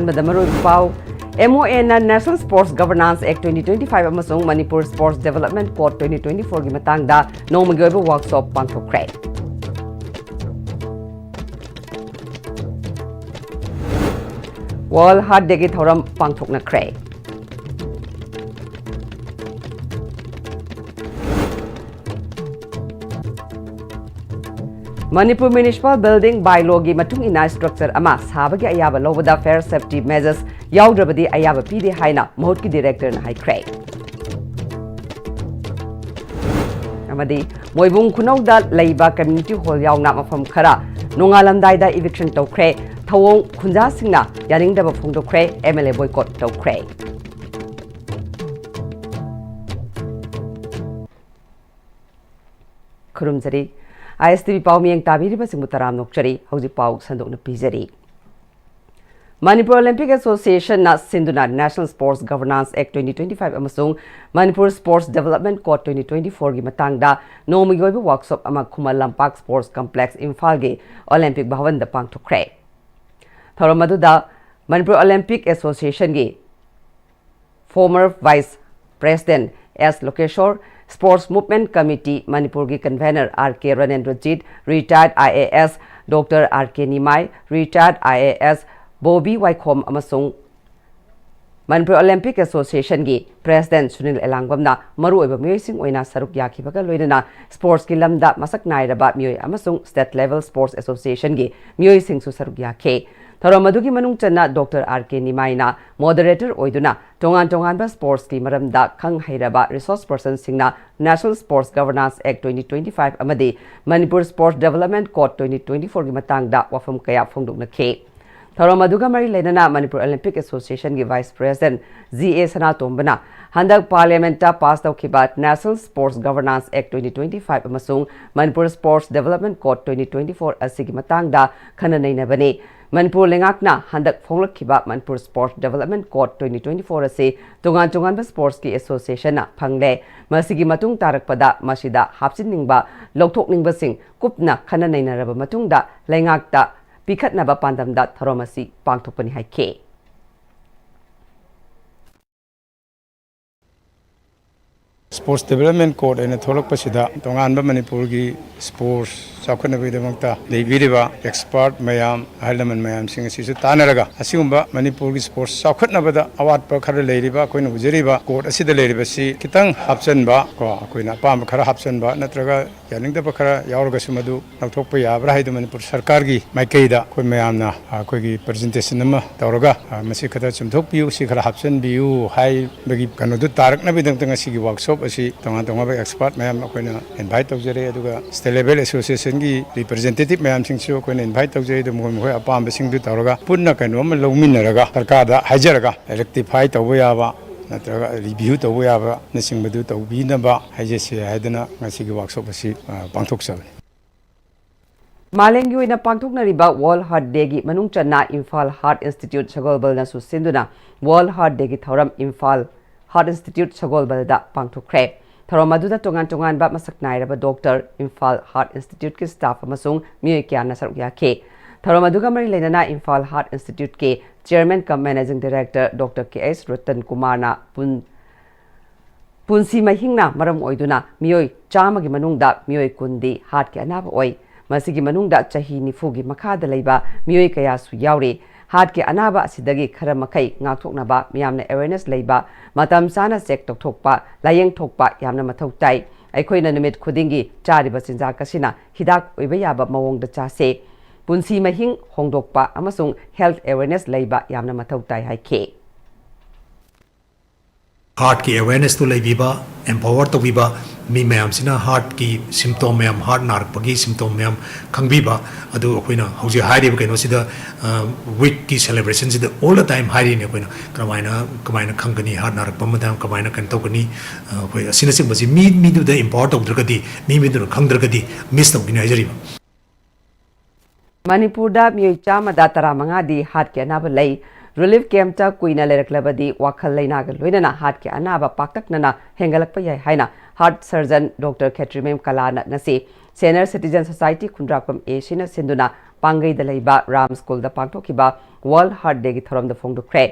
ꯑꯍꯥꯟꯕꯗ ꯃꯔꯨꯑꯣꯏꯕ ꯄꯥꯎ MOA National Sports Governance Act 2025 ꯑꯃꯁꯨꯡ Manipur Sports Development Code 2024 ꯒꯤ ꯃꯇꯥꯡꯗ ꯅꯣꯡꯃꯒꯤ ꯑꯣꯏꯕ ꯋꯥꯔꯛꯁꯣꯞ ꯄꯥꯡꯊꯣꯛꯈ꯭ꯔꯦ꯫ World Heart Day ꯒꯤ ꯊꯧꯔꯝ ꯄꯥꯡꯊꯣꯛꯅꯈ꯭ꯔꯦ꯫ Manipur Municipal Building Bylaw gi matung ina structure ama sabagi ayaba lobada fair safety measures yaudravadi ayaba pide haina mahut ki director na haikre. Amadi moibung khunauda leiba community hall yauna mafam khara nongalamdai da eviction tawkhre thawong khunja singna yaringdaba phongdokre MLA boycott tawkhre. Khurumjari ISTV Pau Miyang Tabiriba Singmutaram Nokchari, Hauji Pau Sandok Pizari. Manipur Olympic Association na Sinduna National Sports Governance Act 2025 amasung Manipur Sports Development Code 2024 gi matangda nomi goiba workshop ama Khumal Lampak Sports Complex Imphal gi Olympic Bhavan da pangthokre. Thoromaduda Manipur Olympic Association gi former Vice President S. Lokeshwar, Sports Movement Committee Manipur ki convener R.K. Ranendrajit, retired IAS Dr. R.K. Nimai, retired IAS Bobby Waikhom amasung Manipur Olympic Association ki President Sunil Elangwamna maru oiba miyoi oina saruk yakhibaga loinana sports ki lamda masak nairaba miyoi amasung state level sports association ki miyoi singsu saruk yakhe. Thoromadugi manung channa Dr. R.K. Nimaina moderator oiduna tongan ba sports ki maramda khang hairaba resource person singna National Sports Governance Act 2025 amadi Manipur Sports Development Code 2024 gi matangda wafam kaya phongdokna khe. Thoromaduga mari lenana Manipur Olympic Association gi Vice President Z.A. Sanatombana handak Parliament ta pass tawkhiba National Sports Governance Act 2025 amasung Manipur Sports Development Code 2024 asigi matangda khana nainabani. Manipur lengakna handak phonglakhiba Manipur Sports Development Code 2024 ase tongan ba sports ki association na phangle masigi matung tarakpada masida hapsinningba lokthokningba sing kupna khana nainaraba matungda lengakta pikhatnaba pandamda tharomasi pangthokpani haikhe. Sports Development Code and Tholok Pasida, Tongan Manipur gi sports Sakanavidamata, Levidiva, expert Mayam, Highland Mayam Sing Sisu Tanaraga, Asumba, Manipur gi sports Sakanabada, Awat Pakara Ladiva, Queen of Zeriva, Court Asida Ladivasi, Kitang Hapsenba, Queen Apam Kara Hapsenba, Natraga, Yaning the Bakara, Yaurgasumadu, Natopia, Brahid Manipur Sarkargi, Maikeda, Queen Mayamna, Quigi presentation Tauraga, Masikata Sumtopu, Sikara Hapsen, Biu, High Bagi Kanodu Tarak Navidang Sigi workshop. Asi tongan expert mayam akoina invite tawjare aduga state level association gi representative mayam singsu akoina invite tawjare dum moi apam sing du tawraga punna kaino ma longminaraga sarkar da hajaraga rectify tawba yaba natraga review tawba yaba nasing madu tawbi na ba hajese haidana ngasi gi workshop asi pangthok sabani Malengi oina pangthoknariba World Heart Day gi manung channa Imphal Heart Institute Sagolbal na su sinduna World Heart Day gi thoram Imphal Heart Institute Sagolbal da pangthokre. Thoromaduda tongan ba masak nairaba Dr. Imphal Heart Institute ki staff amasung miyoi kya na saruk yakhe. Thoromaduga mari lenana Imphal Heart Institute ke Chairman cum Managing Director Dr. K.S. Ratan Kumar na punsi mahingna maram oiduna miyoi chamagi manungda miyoi kundi heart ke anaba oi. Masigi manungda chahi nifugi makhada leiba miyoi kaya su yauri. Heart ke anaba asidagi khara makai ngakthoknaba miyamna awareness leiba matam sana check tokthokpa layeng thokpa yamna mathau tai aikoina numit khudingi chariba sinja kasina hidak oiba yaba mawongda chase punsi mahing hongdokpa amasung health awareness leiba yamna mathau tai haikhe. Heart ki awareness to leiba empower to biba mi mayam sina heart ki symptom mayam heart narpagi symptom mayam khangbiba adu akoina hauji hairi ba kaino sida week ki celebration sida all the time hairi ne akoina kamaina khangani heart narpa madam kamaina kan tokani koi asina sing basi mi du the import of dragadi mi du khangdragadi miss to gina hajari Manipur da miyoi chama da taramanga di heart ke anaba lei relief camp ta kuina leraklabadi wakhal lainaga loinana heart ki anaba paktaknana hengalakpa yai haina heart surgeon Dr. Ketrimem Kalana ngasi Senior Citizen Society Khundrakpam Ashina Sinduna Pangai Dalaiba Ram School da Pangtokiba World Heart Day ki thorom da phongdukre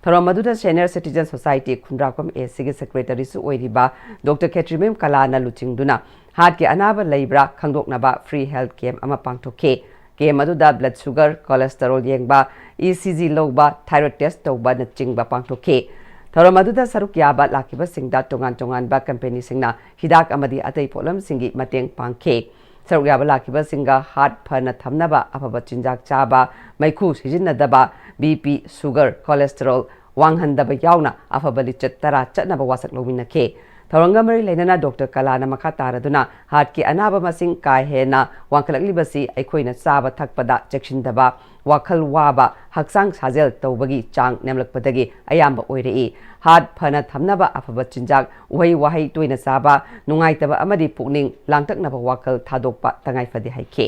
thorom maduda Senior Citizen Society Khundrakpam Asigi Secretary su oiriba Dr. Ketrimem Kalana luchingduna heart ki anaba laibra khangdoknaba free health camp ama pangtokhe game aduda blood sugar cholesterol yengba ECG logba thyroid test tauba na chingba pangtokhe thorom aduda saruk yaba lakiba singda tongan ba company singna hidak amadi atai polam singi mateng pangkhe saruk yaba lakiba singa heart phana thamnaba afaba chinjak chaba maikhu sijinadaba BP sugar cholesterol wanghandaba yauna afaba lichat tara chatnaba wasak lominakhe Thorangamari Lenana Dr. Kalana Makataraduna heart ki anaba masing kai hena wangkalaklibasi aikoina saba thakpada chekshindaba wakhal waba haksang sajel tawbagi chang nemlakpadagi ayamba oirei heart phana thamnaba afaba chinjak uhai wahai toina saba nungaitaba amadi pukning langtaknaba wakhal thadokpa tangai fadi haike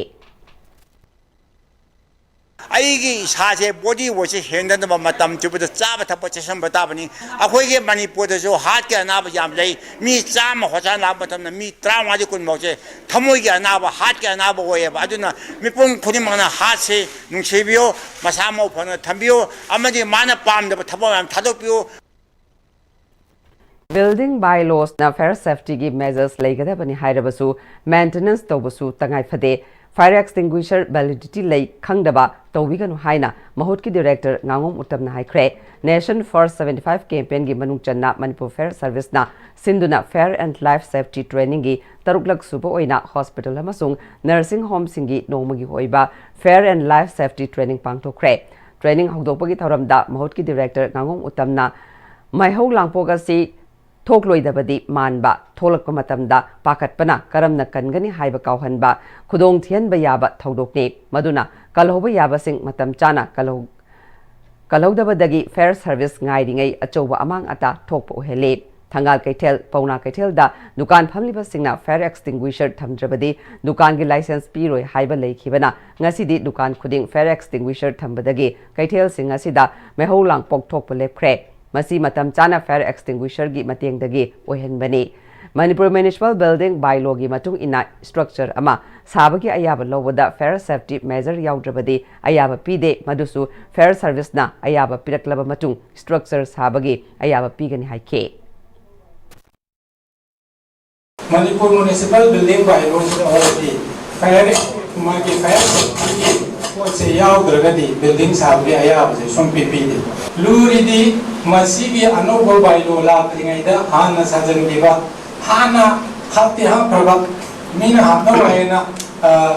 ꯑꯩꯒꯤ ꯏꯁꯥꯁꯦ body ꯋꯦꯠꯁꯦ ꯍꯦꯟꯗꯅꯕ ꯃꯇꯝ ꯆꯨꯞꯄꯗ ꯆꯥꯕ ꯊꯛꯄ ꯆꯦꯛꯁꯤꯟꯕ ꯇꯥꯕꯅꯤ ꯑꯩꯈꯣꯏꯒꯤ ꯃꯅꯤꯄꯨꯔꯗꯁꯨ ꯍꯥꯔꯠꯀꯤ ꯑꯅꯥꯕ ꯌꯥꯝ ꯂꯩ ꯃꯤ 100 ꯍꯣꯁꯄꯤꯇꯥꯜ ꯂꯥꯛꯄ ꯃꯇꯝꯗ ꯃꯤ 15 ꯀꯨꯟꯐꯥꯎꯁꯦ ꯊꯃꯣꯏꯒꯤ ꯑꯅꯥꯕ ꯍꯥꯔꯠꯀꯤ ꯑꯅꯥꯕ ꯑꯣꯏꯌꯦꯕ ꯑꯗꯨꯅ ꯃꯤꯄꯨꯝ ꯈꯨꯗꯤꯡꯃꯛꯅ ꯍꯥꯔꯠꯁꯦ ꯅꯨꯡꯁꯤꯕꯤꯌꯨ ꯃꯁꯥ ꯃꯎ ꯐꯅ ꯊꯝꯕꯤꯌꯨ ꯑꯃꯗꯤ ꯃꯥꯅ ꯄꯥꯝꯗꯕ ꯊꯕꯛ ꯃꯌꯥꯝ ꯊꯥꯗꯣꯛꯄꯤꯌꯨ Building bylaws na fire safety gi measures leigadabani hairabasu maintenance tawbasu tangai phade fire extinguisher validity lei khangdaba tawbiganu haina mahut ki director ngangom utamna haikre nation first 75 campaign gi manung channa Manipur fire service na sinduna fire and life safety training gi taruklak subo oina hospital amasung nursing home singi nomagi hoiba fire and life safety training pangtokre training hogdopagi thoramda mahut ki director ngangom utamna maihau langpoga si Thokloidabadi manba tholakpa matamda pakatpana karamna kangani haiba kauhanba khudong thianba yaba thodokne maduna kalhoba yaba sing matam chana kalhodabadagi fair service ngairingai achoba amang ata thokpa ohele thangal kaithel pauna kaithel da dukan phamliba singna fire extinguisher thamdrabadi dukan gi license piroi haiba leikhibana ngasidi dukan khuding fire extinguisher thambadagi kaithel sing asida mehoulang pokthokpa lepkhre Masi matam chana fire extinguisher gi matengdagi ohenbani Manipur Municipal Building bylaw gi matung ina structure ama sabagi ayaba lowada fire safety measure yaudrabadi ayaba pide madusu fire service na ayaba piraklaba matung structure sabagi ayaba pigani haike Manipur Municipal Building bylaw already fire magi fire safety what's a yaudragadi building sabagi ayaba se sompi pide luridi masigi anobol bylaw la tringaida hana sajan diba hana khati ha prabak mina hapna waina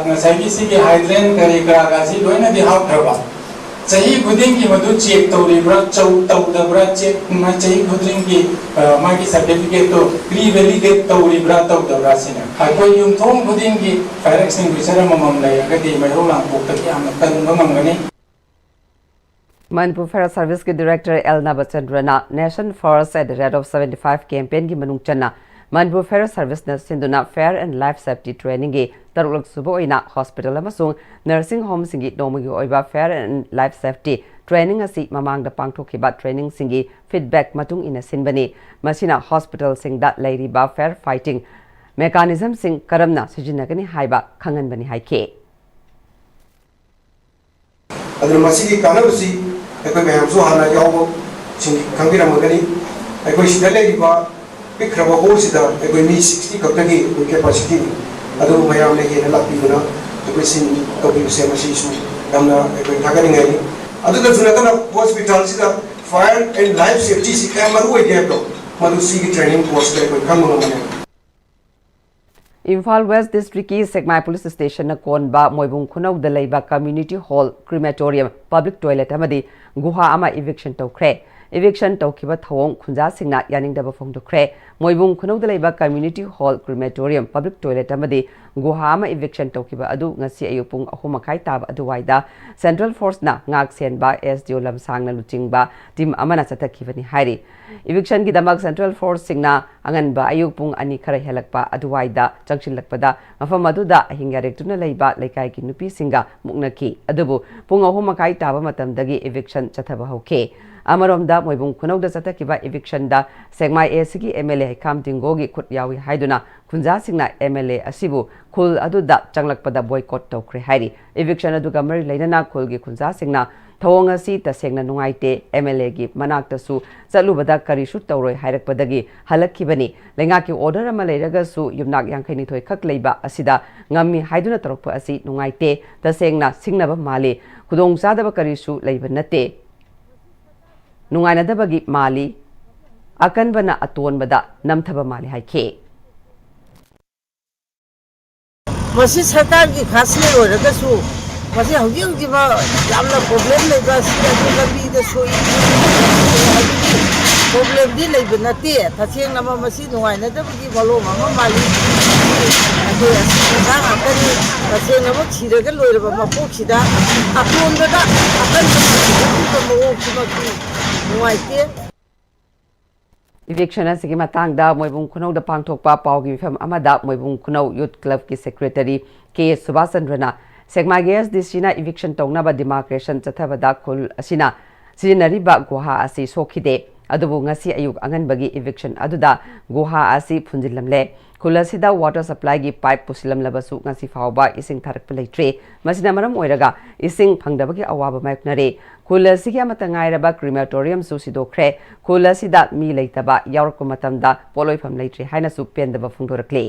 ngasagi sigi hydrogen kari gragasi loina di ha prabak chahi guding ki madu check tawribra chau tawdabra check ma chahi guding ki magi certificate to revalidate tawribra tawdabra sina akoi yum thong guding ki fire extinguisher mamam lai agadi mai holang pokta ki amna kan mamangani Manipur Fire Service ki Director Elna Bachandrana Nation First at the Red of 75 campaign ki manung channa Manipur Fire Service na sinduna fair and life safety training gi tarulak subo ina hospital amasung nursing home singi nomagi oiba fair and life safety training asi mamang da pangthokiba training singi feedback matung ina sinbani masina hospital singda lairiba fair fighting mechanism sing karamna sijinagani haiba khanganbani haike aduna masigi kanabsi ekoi mayamsu hana yawo sing kangira magani ekoi sidale riba pikraba hosida ekoi mi 60 kaptagi capacity adu mayam le hena lapibuna ekoi sin tobi sema sisu damna ekoi thagani ngai adu da junatana hospital sida fire and life safety si kamaru egepto madu sigi training course le ekoi kamuno mane Imphal West District ki Sekmai Police Station na konba moibung khunau da leiba community hall crematorium public toilet amadi guha ama eviction tokre eviction taukiba thawong khunja singna yaningdaba phongdukre moibung khunauda leiba community hall crematorium public toilet amadi guha ama eviction taukiba adu ngasi ayupung ahumakai taba aduwaida central force na ngak senba SDO lamsangna luchingba team amana chatakibani hairi eviction gi damak central force singna anganba ayupung ani khara helakpa aduwaida changchilakpada mafam aduda ahinga rektuna leiba laikai ki nupi singa muknaki adubu pung ahumakai taba matamdagi eviction chathaba hoke Amaromda moibung khunauda chatakiba eviction da segmai ACG MLA Haikam Tingogi khut yawi haiduna khunja singna MLA asibu khul aduda changlakpada boycott tawkre hairi eviction aduga mari leinana khulgi khunja singna thawong asi tasengna nungaite MLA gi manakta su chalubada karishu tawroi hairakpadagi halakkibani lengaki order ama leiraga su yumnak yangkhaini thoi khak leiba asida ngami haiduna tarokpa asi nungaite tasengna singnaba mali khudong sadaba karishu leiba nate Nungainadabagi mali akanbana atonbada namthaba mali haike Masi sarkar ki khasle oragasu masi hauji jiba yamna problem leiba sida labi da soi problem di leiba nate thaseng nama masi nungainadabagi balo mama mali ade asida akani thaseng nama chiraga loiraba mapok sida atonbada akan Eviction asigi matangda moibung khunau da pangthokpa paugi mifam amada moibung khunau youth club ki secretary K Subhasandrana segma gs disina eviction tongnaba demarcation chathabada khul asina sinariba goha asi sokhide adubu ngasi ayuk anganbagi eviction aduda goha asi phunjilamle Kulasida water supply gi pipe pusilam labasu ngasi fawba ising tharak pleitre masina maram oiraga ising phangdabagi awaba maiknare kulasigi amata ngairaba crematorium su sidokre kulasida mi leitaba yaurko matamda poloi pham leitre haina su pendaba phungdorakle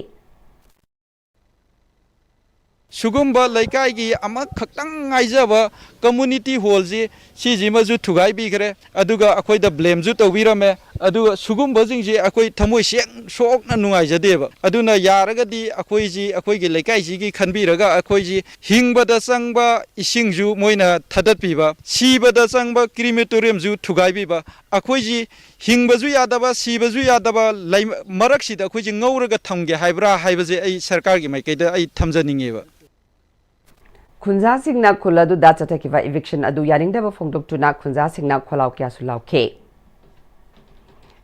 Sugumba laikai ama khakhtang ngaijaba community hall ji sijima ju thugai bi gre aduga akoi da blame ju tawirame aduga sugumba jing ji akoi thamoi seng sok na nungai jadeba aduna yaraga di akoi ji akoi gi laikai ji gi khanbiraga akoi ji hingba da sangba ising ju moina thadat piba siba da sangba crematorium ju thugai biba akoi ji hingba ju yadaba siba ju yadaba marak sida akoi ji ngauraga thamge haibra haibaje ai sarkar gi maikai da ai thamjaningeba Khunja singna khuladu da chatakiba eviction adu yaningdaba phongdoktuna khunja singna kholau kya sulauke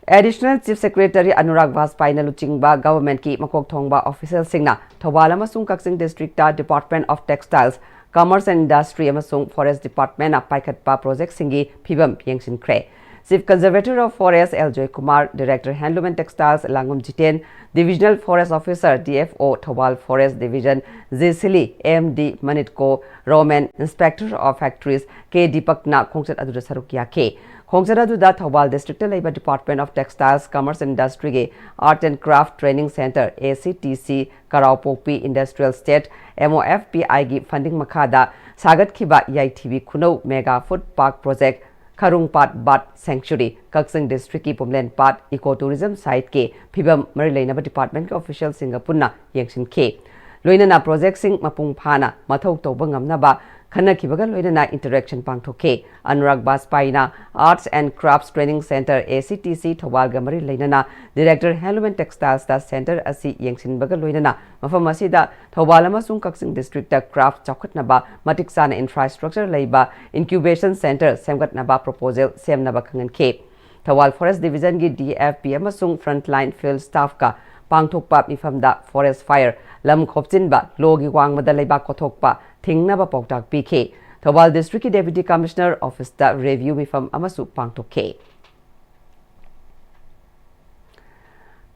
Additional Chief Secretary Anurag Vaspai luchingba government ki makok thongba official singna Thobal amasung Kaksing District Department of Textiles Commerce and Industry amasung Forest Department paikhatpa project singi phibam yengsin kre Chief Conservator of Forest L. Joy Kumar, Director Handloom and Textiles Langum Jiten, Divisional Forest Officer DFO Thobal Forest Division Zisili MD Manitko, Roman Inspector of Factories K. Dipakna Khongsat Aduda Sarukia K. Khongsat Aduda Thobal District Labour Department of Textiles Commerce and Industry Ge Art and Craft Training Center ACTC Karaupokpi Industrial State MOFPI Ge Funding Makada Sagat Kiba YTV Kuno Mega Food Park Project Karungpat Bat Sanctuary, Kaksing District ki Pumlen Pat Ecotourism Site ke Phibam Marilainaba Department ke official Singapurna Yengshin ke Loinana project sing mapung phana mathau tawba ngamnaba khana kibaga loinana interaction pangthoke Anurag Vaspai Arts and Crafts Training Center ACTC Thobal Gamari Lainana Director Handloom and Textiles da Center asi Yengshin baga loinana mafam asida Thobal amasung Kaksing District da craft chakhatnaba matik sana infrastructure leiba incubation center semgatnaba proposal semnaba khangan ke Thobal Forest Division gi DFP amasung frontline field staff ka pangthokpa mifamda forest fire lam khopchinba logi wangmada leiba kothokpa thingnaba poktak pk Thobal District ki Deputy Commissioner Office da review mifam amasu pangthokke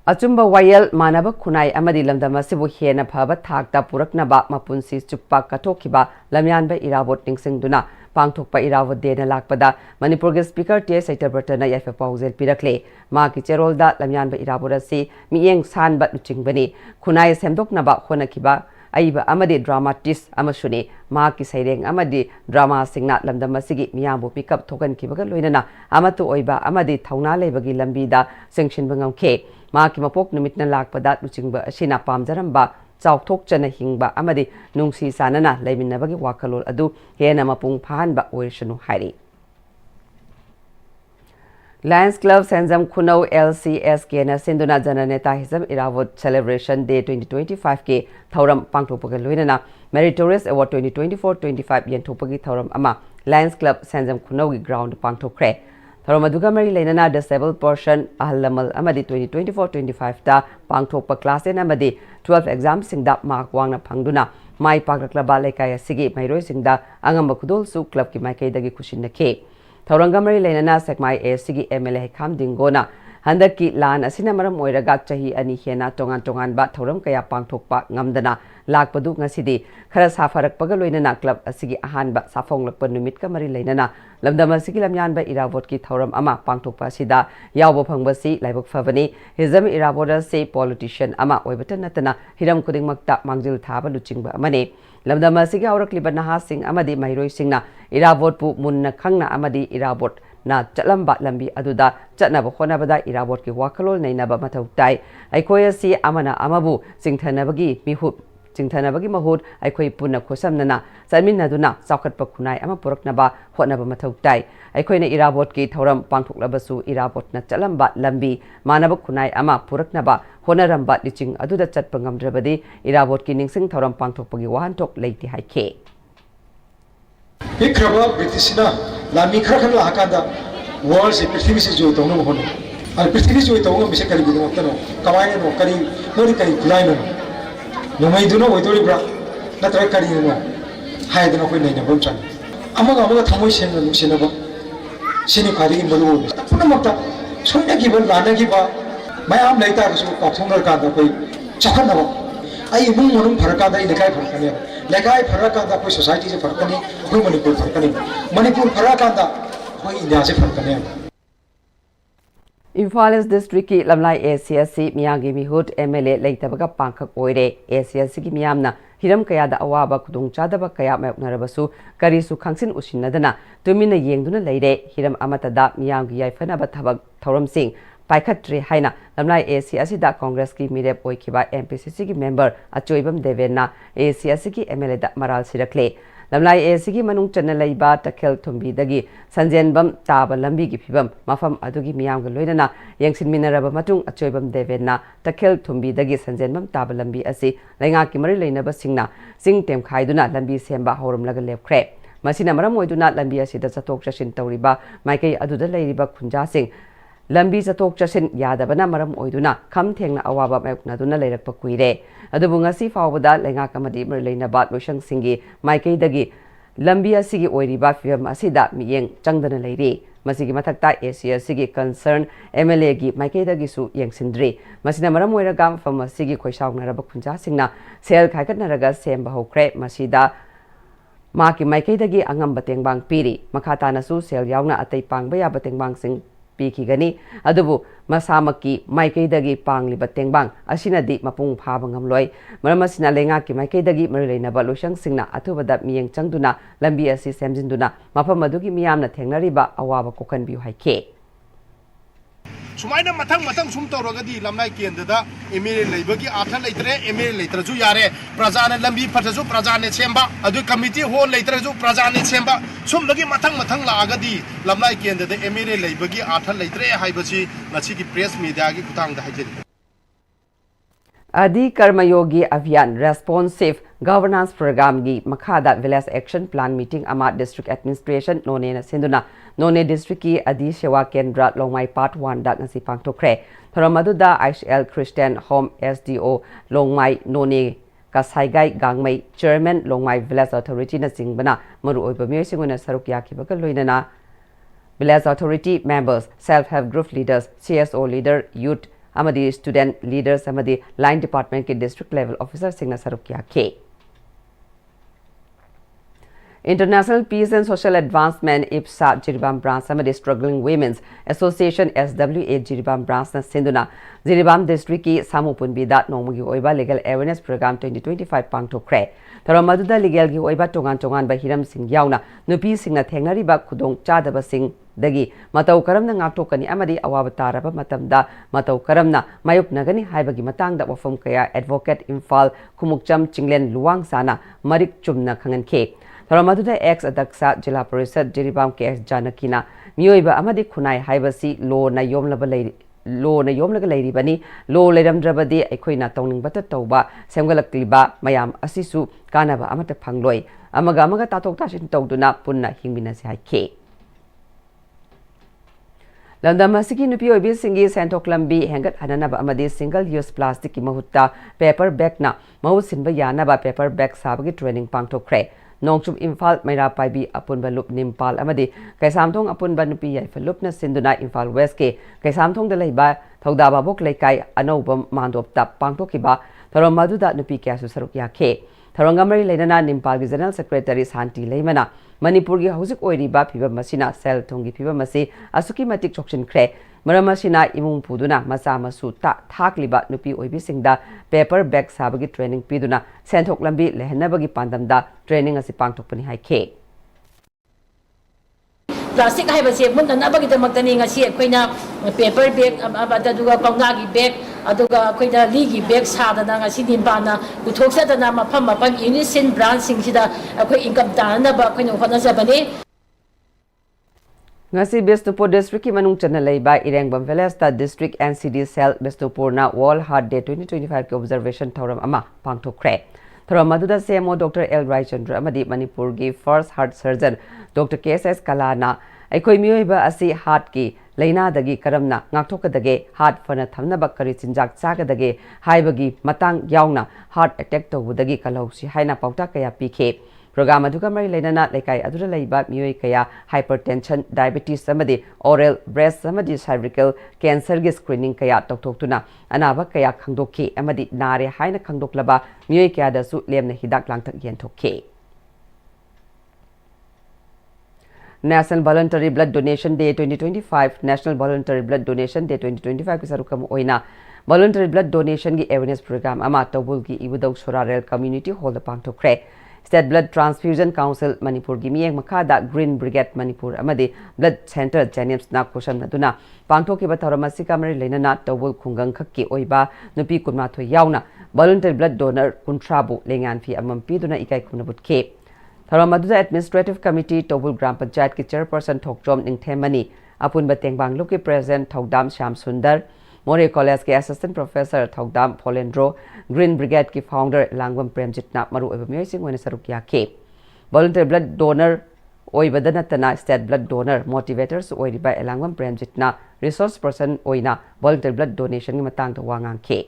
Achumba wayel manaba khunai amadi lamdama sibu hena phaba thakta puraknaba mapunsi chuppa kathokiba lamyanba irabot ningsingduna pangthokpa irawat dena lakpada Manipur ge speaker T Saitabratana yafa pausel pirakle ma ki cherolda lamyanba irabot asi miyeng sanba nuchingbani khunai semdoknaba khonakiba aiba amadi dramatist amasuni ma ki saireng amadi drama singna lamdam asigi miyambu pickup thokan kibaga loinana amatu oiba amadi thauna lebagi lambi da sanction bangam ke ma ki mapok numitna lakpada nuchingba asina pamjaramba chauthokchana hingba amadi nungsi sanana leiminabagi wakalol adu hena mapung phanba oirshanu hairi Lions Club Senzam Khunau LCSK na Sinduna Jananeta Hisam Irawat Celebration Day 2025 ke Thauram Pangthokpaga loinana Meritorious Award 2024-25 Yentopagi Thauram ama Lions Club Senzam Khunau gi ground pangthokre. Thauram aduga mari leinana disabled person ahalamal amadi 2024-25 ta pangthokpa class en amadi 12 exam singda mark wangna phangduna mai paklaba lekai asigi mairoi singda angamba khudol su club ki maikai dagi khushinna ke. Thaurangamari Lenana Sekmai Sigi MLA Kam Dingona Handaki Lan Asina Maram Oiraga Chahi Ani Hena Tongan Ba Thauram Kaya Pangthokpa Ngamdana Lakpadu Ngasidi Khara Safarak Pagaloinana Club Asigi Ahanba Safong Lakpa Numit Kamari Lenana Lamdama Sigi Lamyanba Irawot Ki Thauram Ama Pangthokpa Sida Yawbo Pangbasi Laibok Favani Hizam Irawota Se Politician Ama Oibatan Natana Hiram Kuding Makta Mangjil Thaba Luchingba Amane Lamdama Sigi Aurakliba Naha Singh Amadi Mairoi Singna Irawot Pu Munna Khangna Amadi Irawot na Chalamba Lambi Aduda Chatnaba Honabada Irawot Ki Wakalol Nainaba Matau Tai Aikoya Si Amana Amabu Singthanabagi Mihut Singthanabagi Mahut Aikoi Puna Kosamnana Samin Naduna Sakat Pakunai Ama Puraknaba Honaba Matau Tai Aikoina Irawot Ki Thauram Pangthoklabasu Irawot na Chalamba Lambi Manaba Kunai Ama Puraknaba Honaramba Liching Aduda Chatpangamdrabadi Irawot Ki Ningsing Thauram Pangthokpagi Wahantok Leiti Haike Pikraba Britishna Lami Krakala Hakanda Wars a Prithvi Joy Tono Hono. Al Prithvi Joy Tono Misakari Binotono, Kawai no Kari, Norikari Kulino. No may do no with Olibra, Natrakari no, higher than a winning a Brunchan. Among our Tamotion and Lucinaba, Sinikari in Balu, Funamata, Sunda given Lana Giba, my arm later was of Sonakanda, Chakanava. I move Parakada in the Kai Parkania. Like I Parakanda for society for Kani, Manipur for Kani, Manipur Parakanda, who in the Parkania. Imphal District ki Lamlai ACSC Miyagi Mihut MLA Leitabaga Pankak Oire ACSC ki Miyamna Hiram Kayada Awaba Kudung Chadaba Kaya Mayoknarabasu Karisu Kangsin Ushinadana Tumina Yengduna Leire Hiram Amatada Miyagi Yaifanaba Tabak Thauram Singh Paikhatri Haina Lamlai ACSC da Congress ki Mirep Oikiba MPCC ki member Achoibam Devena ACSC ki MLA da Maral Sirakle Lamlai ACSC ki Manung Chanalaiba Takel Tumbi dagi Sanjenbam Taba Lambi ki Pibam Mafam Adugi Miyam Loinana Yangsin Minaraba Matung Achoibam Devena Takel Tumbi dagi Sanjenbam Taba Lambi Asi Lenga ki Mari Lainaba Singna Sing Tem Khaiduna Lambi Semba Horum Laga Lepkre Masina Maram Oiduna Lambi Asida Satok Chashin Tauriba Maikai Aduda Lairiba Kunja Singh Lambi Satok Chasin Yadabana Maram Oiduna, Kam Teng Awaba Maknaduna Lerak Pakuire. Adubungasi Fawada, Lenga Kamadi Merlina Bat Lushang Singi, Maike Dagi, Lambia Sigi Oiriba Fiam Asida, Miyeng, Changdana Lady, Masigi Matakta Asia Sigi Concern, MLA Gi, Maike Dagi Su Yang Sindri, Masina Maram Oiragam from Masigi Koshang Narabakunja Singna, Sel Kakat Naraga, Semba Hokre, Masida. Maki Maike Dagi Angam Bateng Bang Piri, Makata Nasu, Sel Yauna Atay Pang Baya Bateng Bang Sing. Piki gani adubu masamaki maikei dagi pangli bateng bang asina di mapung phabang amloi maramasina lenga ki maikei dagi marilena balusang singna athubada miyeng changduna lambi asi semjinduna mapam adugi miyamna thengnariba awaba kokan biu haike Sumaina matang sum tawragadi lamnai kendada emere leibagi atha leitre emere leitraju yare prajana lambi phataju prajane chemba adu committee hall leitraju prajane chemba sum lagi matang laagadi lamnai kendada emere leibagi atha leitre haibasi ngasi ki press media gi kutang da hajeri Adi Karmayogi Abhiyan Responsive Governance Program gi Makhada Village Action Plan Meeting Ama District Administration None na Sinduna None District ki Adi Sewa Kendra Longmai Part 1 da ngasi pangtokre Tharamaduda IHL Christian Home SDO Longmai None Kasaigai Gangmai Chairman Longmai Village Authority na singbana maru oiba myoy singuna saruk yakibaga loinana Village Authority members self-help group leaders CSO leader youth Amadi student leaders Amadi line department ke district level officer Singna Sarukya K. International Peace and Social Advancement IPSA Jiribam branch Amadi Struggling Women's Association SWA Jiribam branch na Sinduna Jiribam district ki Samupun Bida Nomugi Oiba Legal Awareness Program 2025 Pangtokre Tharamaduda legal gi Oiba Tongan Bahiram Singh Yauna Nupi Singna Thengnariba Kudong Chadaba Singh Dagi Matau Karamna Ngakokani Amadi Awabataraba Matamda Matau Karamna Mayup Nagani Haibagi Matangda Wafum Kaya Advocate Imphal Kumukcham Chinglen Luang Sana Marik Chumna Kangan Ke Tharamaduda ex Adaksa Jila Parisad Jiribam KS Janakina miyoiba amadi khunai haibasi lo na yomlaba lei lo na yomlaga leiribani lo leiramdrabadi aikoina tawningbata tawba semgalakliba mayam asisu kanaba amata phangloi amaga tatok tashin tawduna punna hingminase haike Landam asigi nupi oibi singi sentok lambi hengat hananaba amadi single use plastic ki mahutta paper bag na mahusinba yanaba paper bag sabagi training pangthokre nongchum Imphal Maira Paibi apunba lup Nimpal amadi kaisamthong apunba nupi yaifa lupna sinduna Imphal West ke kaisamthong da leiba thaudaba bok leikai anobam mandopta pangthokiba tharom maduda nupi kyasu saruk yakhe tharongamari leinana Nimpal gi General Secretary Santi Leimana Manipur gi hauzik oiriba phiba masina sel thongi phiba masi asuki matik chokshin khre maramasina imung puduna masa masu ta thakliba nupi oibi singda paper bag sabagi training piduna senthok lambi lehnabagi pandamda training asi pangthokpani haike plastic hai base mun na bagi de magtani ngasi koina paper bag abada duga kauna gi bag aduga koina ligi bag sadana ngasi Nimpana uthoksa dana mafam mapam unison brand singida akoi income dana ba koina hona jabani ngasi Bestupur district ki manung chana leiba Irengbam Velesta district NCD cell Bestupur na World Heart Day 2025 ke observation thoram ama pangthokre thoram maduda CMO Dr. L Rai Chandra amadi Manipur gi first heart surgeon Dr. KSS Kalana aikoi miyoiba asi heart ki leina dagi karamna ngakthokadage heart fana thamnaba kari chinjak chagadage haibagi matang yaungna heart attack tawudagi kalausi haina pauta kaya pikhe program aduga mari leinana lekai adura leiba miyoi kaya hypertension diabetes samadi oral breast samadi cervical cancer gi screening kaya toktoktuna anaba kaya khangdokki amadi nare haina khangdoklaba miyoi kaya da su lemna hidak langtak yen thokke National Voluntary Blood Donation Day 2025 National Voluntary Blood Donation Day 2025 ki sarukam oina voluntary blood donation gi awareness program ama tawbul gi ibudau sorarel community hall da pangthokre State Blood Transfusion Council Manipur gi miyeng makada Green Brigade Manipur amadi Blood Center Janims na kosham naduna pangthoki ba tharamasi kamari leinana tawbul khungang khakki oiba nupi kunmathoi yauna voluntary blood donor kuntrabu lengan fi amam piduna ikai kunabutke Tharamaduda Administrative Committee Tobul Gram Panchayat ki Chairperson Thokjom Ningthemani apun bateng banglu ki President Thokdam Sham Sundar More College ki Assistant Professor Thokdam Polendro Green Brigade ki Founder Langwam Premjitna maru eba miyoi sing wena saruk yakhe Voluntary blood donor oibada natana state blood donor motivators oiriba Langwam Premjitna resource person oina voluntary blood donation ki matang da wangangkhe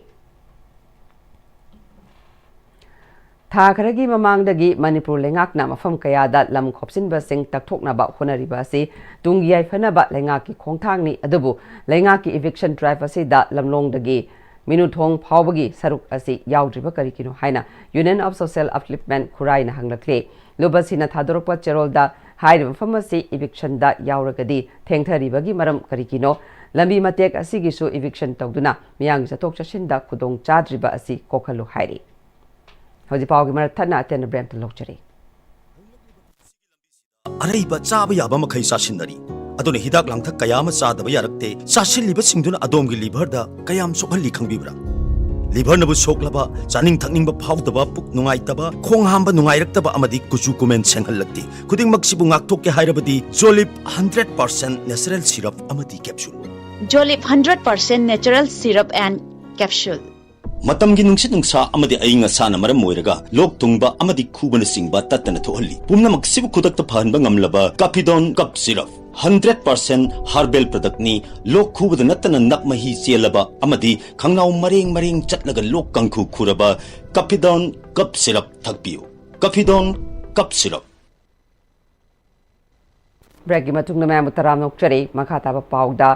Thakaragi mamangdagi Manipur lengakna mafam kayada lam khopsinba sing takthoknaba honariba ase tungyai phanaba lengaki khongthangni adubu lengaki eviction drive ase da lamlongdagi minuthong phawbagi saruk ase yaudriba karikino haina Union of Social Upliftment Khurai na hanglakle lubasina thadorokpa cherolda hairiba famasi eviction da yauragadi thengtharibagi maram karikino lambi matek asigisu eviction tawduna miyang jatok chashinda khudong chadriba ase kokhalu hairi Howji Pawgi Marathana attend Brent Lochari. Araiba chaba yaba makai sasinari. Adone hidak langthak kayama chadaba yarakte sasilliba singduna adomgi liver da kayam sokhalli khangbibra. Liver nabu soklaba chaning thakningba phawdaba puk nungaitaba khonghamba nungairaktaba amadi kuchu kumen senghallakti. Khuding maksibu ngaktokke hairabadi Jolip 100% natural syrup amadi capsule. Jolip 100% natural syrup and capsule. Matamgi nungsit nungsa amadi ainga sana maram moiraga lok tungba amadi khubana singba tatana thohalli pumna maksibu khudakta phanba ngamlaba Capidon cup syrup 100% herbal product ni lok khubada natana nakmahi chelaba amadi khangnaw maring chatlaga lok kangkhu khuraba Capidon cup syrup thakpiu Capidon cup syrup Bragi matungna mamu taram nokchari makhataba pawda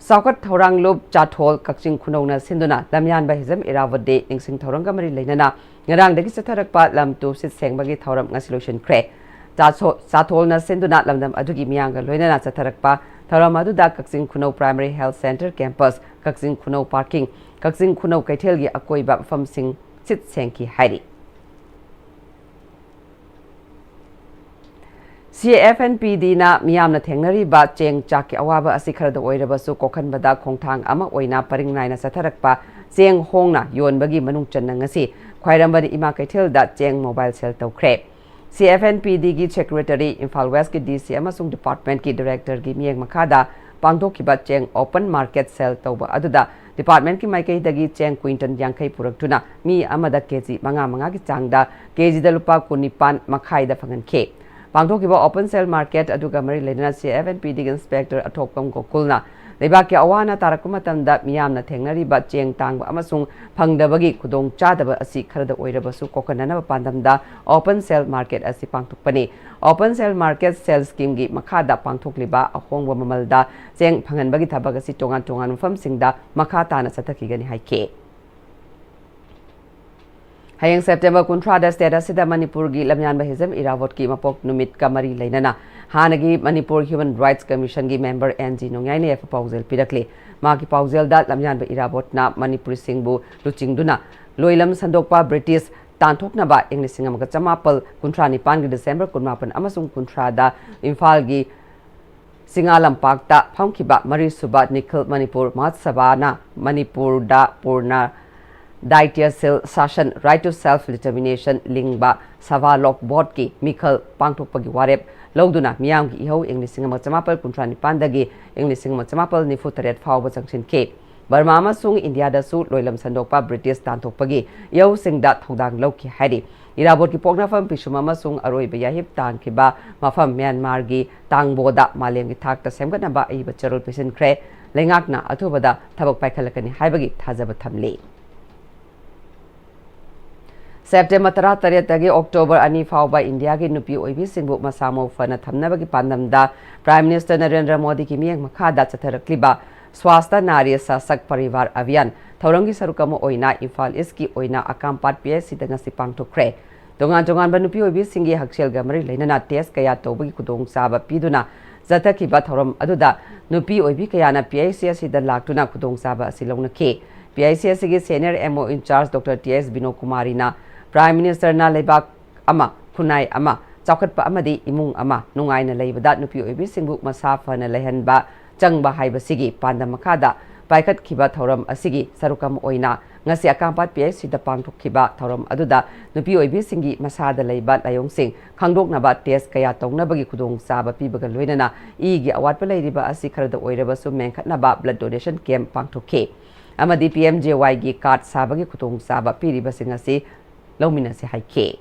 Saukat Thorang Lob Chathol Kakching Khunona Sinduna Lamyan Bahizam Irawade Ningsing Thoranga Mari Lenana Ngarang Dagi Satarakpa Lam Tu Sit Sengbagi Thoram Ngasiloshin Kre Chathol na Sinduna Lamdam Adugi Mianga Loinana Satarakpa Thoram Aduda Kakching Khuno Primary Health Center Campus Kakching Khuno Parking Kakching Khuno Kaitelgi Akoiba Fam Sing Sit Senki Hairi CFNPD na miyamna thengnari ba cheng chaki awaba asikhar da oiraba su kokhan bada khongthang ama oina paringnai na satharakpa cheng hongna yonbagi manung channa ngasi khwairambani ima kaithel da cheng mobile cell tawkhre CFNPD की Secretary Imphal West की DC अमसुंग Department की Director की मियेंग मखादा पांगथोखिबा Cheng Open Market Sale तौबा अदुदा Department की माइकईदगी Cheng quintal यांखई पुरक्तुना मी अमदा KG मंगा की चांगदा KG दा लुपा 19 मखाइदा फंगनखे पांगथोखिबा Open Sale Market अदुगा मरी लेना CFNPD की Inspector अथोकम गोकुलना लेबाक के अवाना तारक मतमदा मियामना थेंगनरिबा चेंग तांगबा अमसुंग फंगदबगी खुदोंग चादबा असि खरदा ओइरबसु कोकनना पांदमदा ओपन सेल मार्केट असि पांगथोकपनि open sale market sale scheme की मखादा पांगथोकलिबा अहोंगबा ममलदा चेंग फंगनबगी थबक असि तोंगान तोंगान मफमसिंगदा मखा ताना सतखिगनि हाइके Hayang September Kuntrada State Asida Manipur gi Lamyan Bahizam Irawat ki Mapok Numit Kamari Lainana Hanagi Manipur Human Rights Commission gi member NG Nongyani F Pausel Pirakli Maki Pausel dat Lamyan Ba Irawat na Manipur Singbu Luchingduna Loilam Sandokpa British Tanthokna ba English Singam ka Chamapal Kuntra Nipan gi December Kunmapan Amasung Kuntrada Imphal gi Singalam Pakta Phamkiba Mari Suba Nikhil Manipur Matsabana Manipur da Purna Daitya Sil Sashan Right to Self-Determination Lingba Savalok Board ki Mikhal Pangthokpagi Warep Logduna Miyam ki Iho English Singama Chamapal Kuntrani Pandagi English Singama Chamapal Nifu Taret Fawba Changshin Ke Burma amasung India da su Loilam Sandokpa British Tanthokpagi Iho Singda Thongdang Loki Hari Irabot ki Pognafam Pishuma amasung Aroi Bayahip Tangkiba Mafam Myanmar gi Tangboda Malem ki Thakta Semgatnaba Iba Charol Pisin Kre Lengakna Athubada Thabak Paikhalakani Haibagi Thajaba Thamli September 13 October ani fauba India ki nupi oibi singbu masamo fana thamnabagi pandamda Prime Minister Narendra Modi ki miyang makhada chatharakliba Swasta Nari Sasak Parivar Avian Thaurangi Sarukamo oina Imphal East ki oina akampat PSC dangasi pangthokre Dongan ba nupi oibi singi hakshel gamari leinana test kaya tobagi kudong saba piduna zathakiba thauram aduda nupi oibi kayana PICS da laktuna kudong saba asilongna ke PICS ki senior MO in charge Dr. TS Bino Kumari na Prime Minister na lebak ama kunai ama chawkhatpa amadi imung ama nungai na leibada nupi oibi singbu masafa na lehanba changba haiba sigi panda makada paikhat khiba thoram asigi sarukam oina ngasi akampat PIC da pangthok khiba thoram aduda nupi oibi singi masada leiba layong sing khangdok na ba test kaya tongna bagi khudong saba pibaga loinana igi awatpa leiriba asi kharada oiraba su mengkhatna ba blood donation camp pangthokhe amadi PMJY gi card sabagi khudong saba piriba singasi Lomina se haike.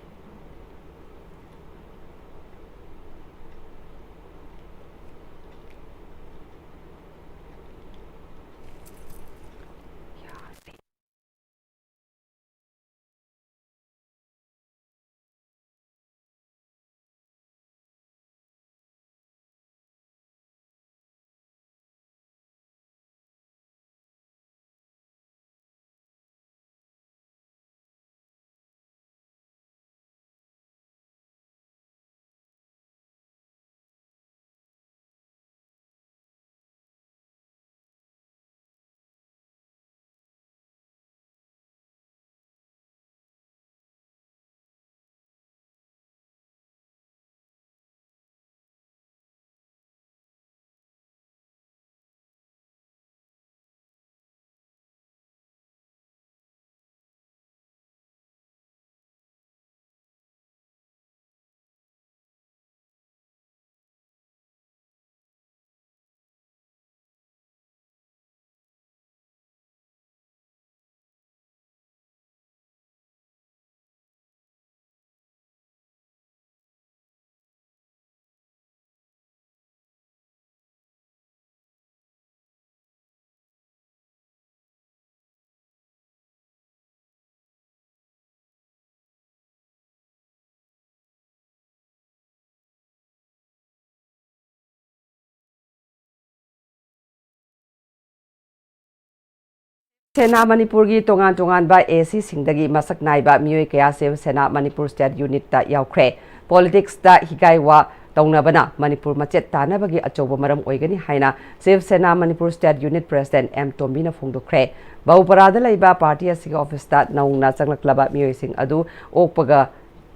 Sena Manipur gi tongan ba AC singdagi masak naiba mioi kaya se Sena Manipur State Unit ta yaukre politics ta higaiwa taunabana Manipur machet tanabagi achoba maram oigani haina Shiv Sena Manipur State Unit President M Tombina phongdokre bauparada laiba party asiga office ta naungna changlaklaba mioi sing adu okpaga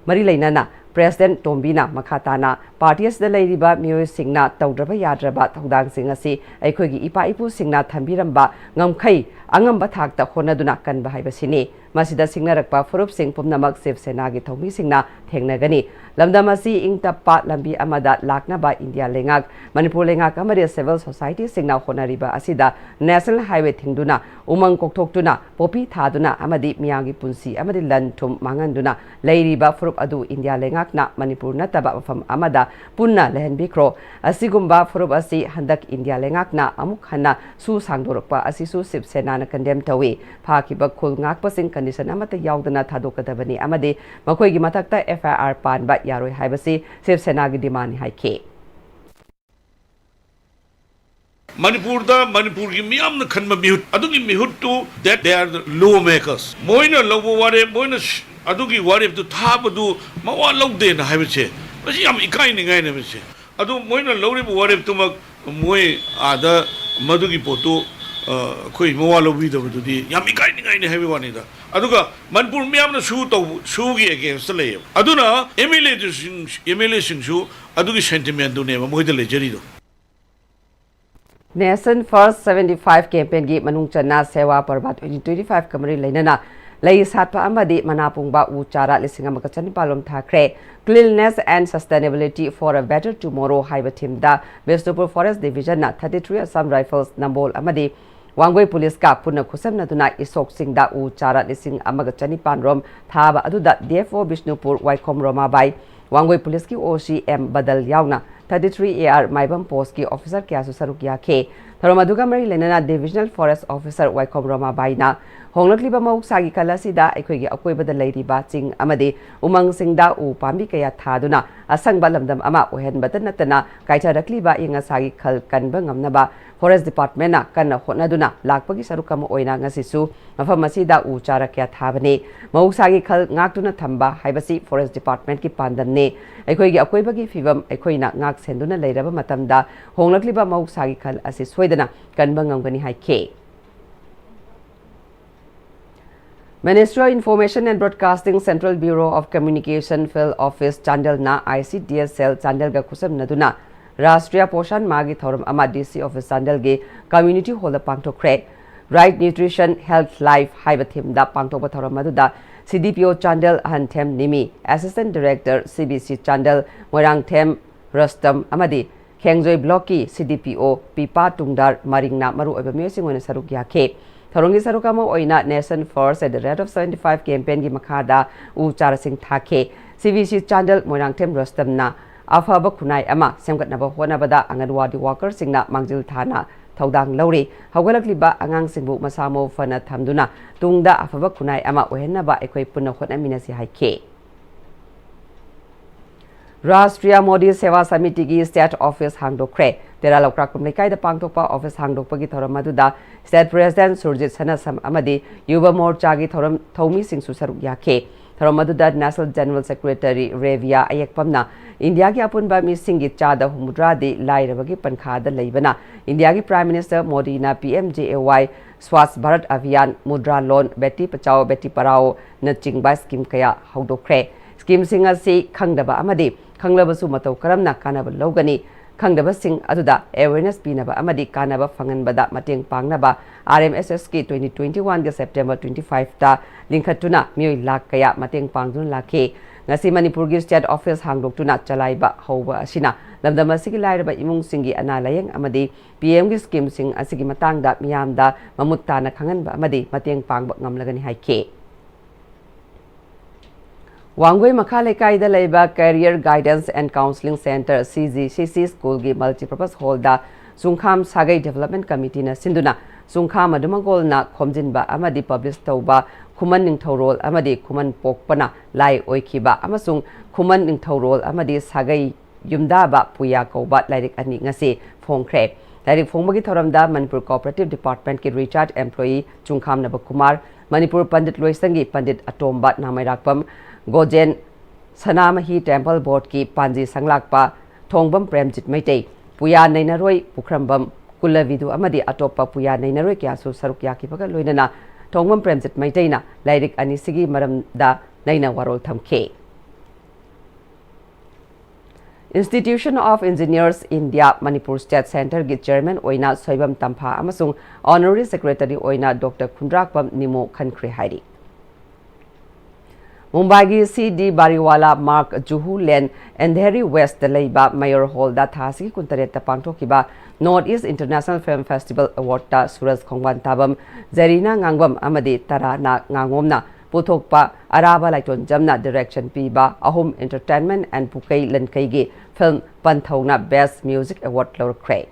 mari lainana President Tombina Makhatana Parties the Lady Ba Mio Singna Taudraba Yadraba Tongdang Singasi Aikogi Ipa Ipu Singna Tambiramba Ngamkai Angam Batak the Honaduna Kan Bahibasini Masida Singnarakpa Furup Sing Pumnamak Sif Senagi Tomi Singna थेंगनगनी लमदम असी इंग तप्पा लंबी अमदा लाकनबा India लेंगाक मणिपुर लेंगाक अमदे civil society सिंगना होनरिबा असिदा नेशनल हाईवे थिंगदुना उमंग कोकथोक्तुना पोपी थादुना अमदी मियांगी पुंसी अमदि लन थुम मांगंदुना लेरिबा फुरुप अदु इंडिया लेंगाकना मणिपुर नतबा मफम अमदा पुन्ना लेहनबिख्रो असिगुम्बा फुरुप असी हंदक इंडिया लेंगाकना अमुक हन्ना सु सांगदोरकपा असिसु शिवसेना कंडेम तवी फाकिबा खुल ngakpasing condition amata yaudana thadokadabani amade makhoi mathakta FIR panba yaroi haibasi Shivsena gi demand haike Manipur da Manipur gi miyam na khanma mihut adugi mihut to that they are the lawmakers moina lobo ware moina adugi ware to thabadu mawa lawde na haibase masi yam ikai ni ngai na base adu moina lawri ware to moi ada madugi poto khoi mawa lawbi da bududi yam ikai ni ngai ni haibi wani da aduga Manipur miyam na su gi against le aduna MLA singsu adugi sentiment do ne moi da le jeri do Nation First 75 campaign gi manung channa sewa parba 2025 kamari leinana lei satpa amadi manapungba u chara lising amaka chanipalom thakre cleanliness and sustainability for a better tomorrow haiba team da Westpur Forest Division na 33 Assam Rifles nambol amadi Wangoi Police ka punna khusam naduna isok sing da u chara lising amaga chanipan rom thaba aduda DFO Bishnupur Waikom Roma bai Wangoi Police ki OCM badal yauna 33 AR Maibam Post ki officer kya su saruk yakhe thoromaduga mari lenana Divisional Forest Officer Waikom Roma bai na honglakliba mauk sagi kalasi da aikoi gi akoi badal lairi ba ching amade umang sing da u pambi kaya thaduna asang balamdam ama ohen batan natana kaita rakliba inga sagi khal kanba ngamna ba Forest Department na kanna honaduna lakpagi sarukama oina ngasisu mafam masida u chara kya thabane mauk sagi khal ngaktuna thamba haibasi Forest Department ki pandamne aikoi gi akoi bagi fibam aikoi na ngak senduna leiraba matamda honglakliba mauk sagi khal asi soidana kanba ngamgani haike Ministry of Information and Broadcasting Central Bureau of Communication Field Office Chandal na ICDS cell Chandal ga khusam naduna Rashtriya Poshan Magi Thorum ama DC Office Chandal ge Community Hall pangthokre Right Nutrition Health Life haiba theme da pangthokba thorum maduda CDPO Chandal Hanthem Nimi Assistant Director CBC Chandal Moirang Them Rustam amadi Khengjoi Block ki CDPO Pipa Tungdar Maringna maru oiba myoing oina saruk yakhe Tharongi sarukama oina Nation First at the rate of 75 campaign gi makhada u charasing thake CBC Chandal Moirang Them Rustam na afaba kunai ama semgatnaba honabada anganwadi worker singna mangjil thana thaudang lauri hawgalakliba angang singbu masamo fana thamduna tungda afaba kunai ama ohenaba ekoi punna honaminasi haike Rashtriya Modi Seva Samiti gi State Office hangdokre tera lokra kumlekai da pangtokpa office hangdokpa gi thoram maduda State President Surjit Sanasam amadi Yuba Morcha gi thoram thomi singsu saruk yakhe Thoromaduda National General Secretary Revia Ayekpamna India ki apunba mi singi chada humudra de lairabagi pankhada leibana India ki Prime Minister Modi na PMJAY Swasth Bharat Abhiyan Mudra Loan Beti Pachao Beti Parao na chingba scheme kaya haudokre scheme singa si khangdaba amadi khanglabasu matau karamna kanaba logani khangdaba sing aduda awareness pinaba amadi kanaba fanganbada mateng pangnaba RMSS ki 2021 ga September 25 ta linkhatuna mioi lak kaya mateng pangdun lakhe ngasi Manipur gi State Office hangdoktuna chalaiba hoba asina lamdam asigi lairaba imung singi ana layeng amadi PM gi scheme sing asigi matangda miyamda mamuttana khanganba amadi mateng pangba ngamlagani haike Wangoi Makhalekai da Laiba Career Guidance and Counseling Center CGCC School gi Multipurpose Hall da Sungkham Sagai Development Committee na Sinduna Sungkham adumagol na khomjinba amadi publish tauba Khuman Ningthorol amadi Khuman Pokpana Lai Oikiba amasung Khuman Ningthorol amadi Sagai Yumdaba Puya Kauba Lairik ani ngasi phongkhre Lairik phongbagi thoramda Manipur Cooperative Department ki Recharge Employee Chungkham Nabakumar Manipur Pandit Loisangi Pandit Atomba Namairakpam Gojen Sanamahi Temple Board ki Panji Sanglakpa Thongbam Premjit Maitei Puya Nainaroi Pukrambam Kulavidu amadi Atopa Puya Nainaroi kyasu saruk yakibaga loinana Thongbam Premjit Maitei na Lairik anisigi maramda naina warol thamke Institution of Engineers India Manipur State Center gi Chairman oina Soibam Tampha amasung Honorary Secretary oina Dr. Khundrakpam Nimo Khankre hairi Mumbai CD Bariwala Mark Juhu Len Andheri West Leiba Mayor Hall da Thasi Kuntareta Pangtokiba North East International Film Festival Award ta Suraj Khongwan Tabam Zarina Ngangbam Amadi Tara na Ngangomna Puthokpa Araba Laiton Jamna Direction Piba Ahom Entertainment and Pukai Lankaigi Film Panthona Best Music Award Lor Cray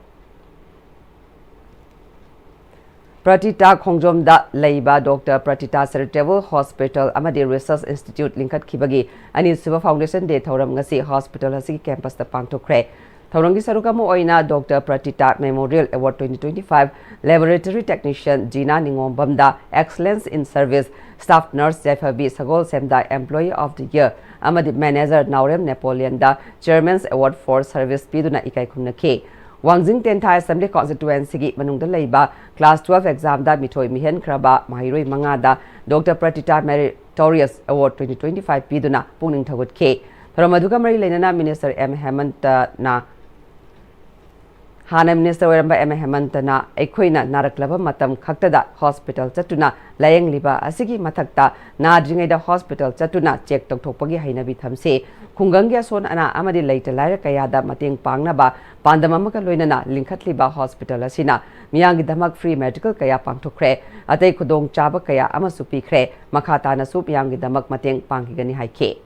Pratita Khongjomda Leiba Dr. Pratita Charitable Hospital Amadi Research Institute Linkat Kibagi Ani Suba Foundation Day Thoram Ngasi Hospital Hasi Campus the Pangtokre Thorangi Sarukamo Oina Dr. Pratita Memorial Award 2025 Laboratory Technician Gina Ningombamda Excellence in Service Staff Nurse Jeffabi Sagol Semda Employee of the Year Amadi Manager Naurem Napoleon da Chairman's Award for Service Piduna Ikai Kumnake Wangjing Tenthai Assembly Constituency gi manungda leiba Class 12 exam da Mithoi Mihen Kraba Mahiroi Mangada Dr. Pratita Meritorious Award 2025 Piduna Pungning Thagut K Thoramaduka Mari Lenana Minister M. Hemant na Hana Minister Weramba M. Hemant na Ekoina Naraklaba Matam Khaktada Hospital Chatuna Layang Liba Asigi Matakta Nadringai da Hospital Chatuna Check Tokpagi Hainabi Thamse Kungangia Son Ana Amadi later Lara Kayada Mating Pangnaba Pandamamaka Loinana Linkatliba Hospital Asina Miyangi Damak Free Medical Kaya Pangtokre Atay Kudong Chaba Kaya Amasupi Kre Makata na Sup Yangi Damak Mating Pangigani Haike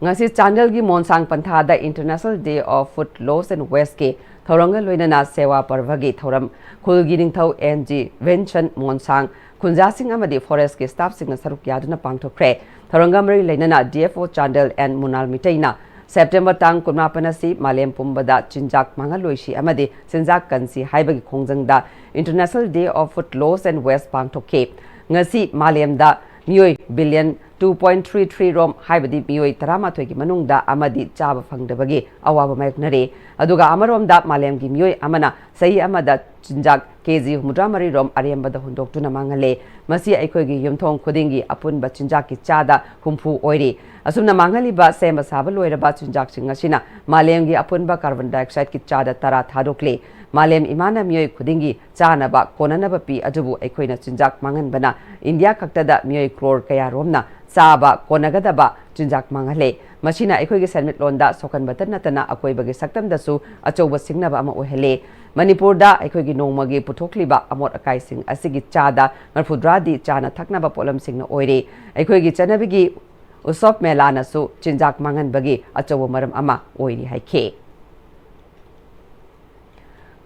Ngasi Chandal gi Monsang Panthada International Day of Food Loss and Waste ke Thoranga Loinana Sewa Parvagi Thoram Khulgi Ningthau NG Vention Monsang Kunjasing Amadi Forest ke staff sing Saruk Yaduna Pangtokre Thoranga Mari Lenana DFO Chandal and Munal Mitaina September Tang Kumapanasi Malem Pumbada Chinjak Mangaloishi Amadi Sinjak Kansi Haibagi Kongjangda International Day of Food Loss and Waste Pangtoke Ngasi Malem da Mioi billion 2.33 rom haibadi mioi tarama thoigi manungda amadi chaba phangdabagi awaba mayaknare aduga amarom malem gi mioi amana sahi amada chinjak kg mudramari rom ariambada hundoktuna mangale masi aikoigi yumthong khudingi apunba chinjak ki chada humfu oiri asumna mangali ba sema saba loiraba chinjak singasina malem gi apunba carbon dioxide ki chada tara thadokle Malem imana mioi khudingi chana ba konana ba pi adubu aikoina chinjak mangan bana India kaktada mioi crore kaya romna chaba konagada ba chinjak mangale machina aikoigi sermit londa sokan batan natana akoi bagi saktam dasu achoba singna ba ama ohele Manipur da aikoigi nongmagi puthokli ba amot akai sing asigi chada marfudradi chana thakna ba polam singna oire aikoigi chanabigi usop melana su chinjak mangan bagi achoba maram ama oiri haike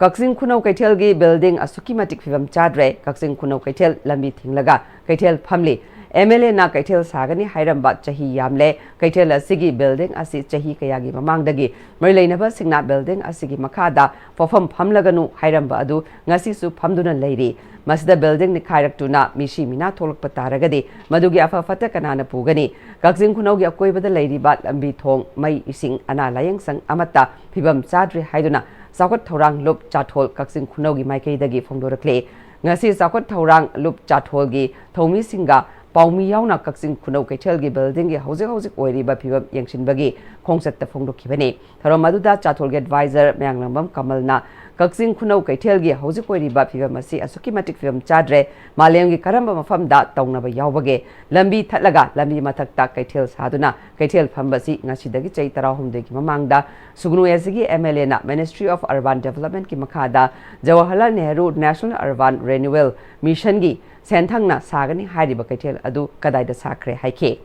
Kaksing Kunau Kaitel gi building asuki matik fibam chadre Kaksing Kunau Kaitel lambi thinglaga Kaitel phamli MLA na Kaitel sagani hairamba chahi yamle Kaitel asigi building asi chahi kayagi mamangdagi marileinaba singna building asigi makada fofam phamlaganu hairamba adu ngasi su phamduna leiri masida building ni khairaktuna mishi mina tholak pataragadi madugi afa fata kanana pugani Kaksing Kunau gi akoibada leiri ba lambi thong mai ising ana layang sang amata fibam chadre haiduna Sakot Thorang Lup Chathol Kaksing Kunogi Maikei Dagi Fongdorakle Ngasi Sakot Thorang Lup Chathol gi Thomi Singa Paumi Yauna Kaksing Kuno Kaitel gi building gi Housik Oiri ba Pibam Yangshin Bagi Kongset the Fongdokibane Thoromaduda Chathol gi advisor Mayanglambam Kamalna Kaksing Kuno Kaitel gi Housik Oiri ba Pibam Masi Asuki Matik Film Chadre Malem gi Karamba Mafam da Taungnaba Yawbage Lambi Thatlaga Lambi Matakta Kaitel Saduna Kaitel Phambasi Ngasi Dagi Chai Tarahumde gi Mamangda Sugnu Esigi MLA na Ministry of Urban Development ki Makada Jawaharlal Nehru National Urban Renewal Mission gi Senthangna Sagani Hariba Kaitel Adu Kadaida Sakre Haike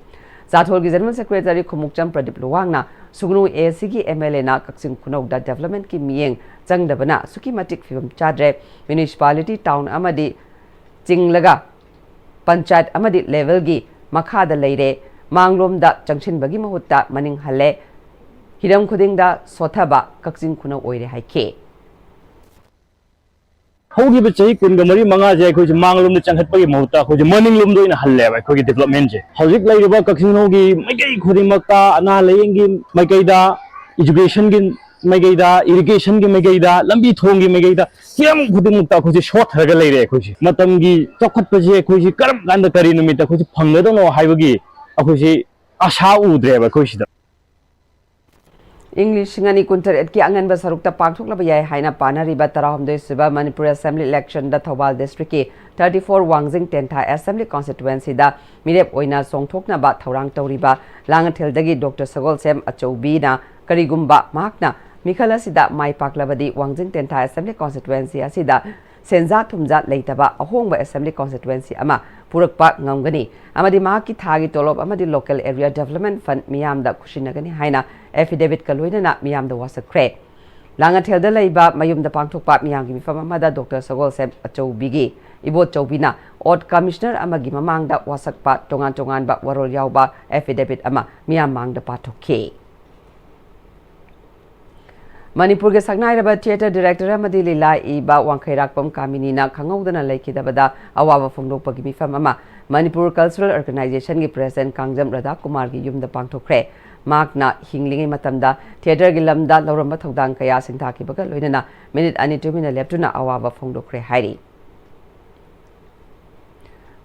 Zathol gi General Secretary Khumukcham Pradip Luwangna Sugnu Esigi MLA na Kaksing Kunau da Development ki Miyeng Changdabana Suki Matik Fibam Chadre Municipality Town Amadi Chinglaga Panchayat Amadi Level gi Makada Leire Manglom da Changshin Bagi Mahutta Maning Hale Hiram Kudingda Sothaba Kaksing Kunau Oire Haike Hogi Bachai Kungamari Manga, which Mangalum the Changhapagi Mota, which morning lumdo in Haleva, Kogi development. Hozik Laiba Kaksinogi, Magai Kudimaka, Ana Laying, Magaida, education gin Magaida, irrigation gin Magaida, Lambi Tongi Magaida, Siam Kudimuta, which is short Hagalay, which Matangi, Tokapaji, which is Karam and the Karinumita, which Pangadon or Hivagi, which is Asha Udreva, which English ngani kuntar etki angan ba sarukta pangthok laba yai haina panari ba tarahomdoi suba Manipur Assembly election da Thobal district ki 34 Wangjing Tentha Assembly constituency da mirep oina songthokna ba thaurang tauri ba langathel dagi Dr. Sagol Sem Achoubi na karigumba mahakna mikhala sida mai paklabadi Wangjing Tentha Assembly constituency asida senza thumja leitaba ahongba assembly constituency ama purakpa ngamgani amadi mahaki thagi tolop amadi local area development fund miyamda kushinagani haina affidavit kaloina na miyamda wasakre langathel laiba mayumda pangthokpa miyamgi mifam amada Dr. Sagol Sem Achoubigi ibot Choubina Ot Commissioner amagi mamangda wasakpa tongan ba warol yauba affidavit ama miyam mangda patokhe Manipur ke Saknairaba Theatre Director Amadi Lila Iba Wangkhairakpam Kaminina Khangaudana Laikidabada Awawa Phongdokpagi mifam ama Manipur Cultural Organization ki President Kangjam Radha Kumar ki yumda pangthokre Makna hinglingi matamda theater gi lamda lauramba thodang kaya singthakibaga loinana minute ani 2 minute leptuna awawa phongdokre hairi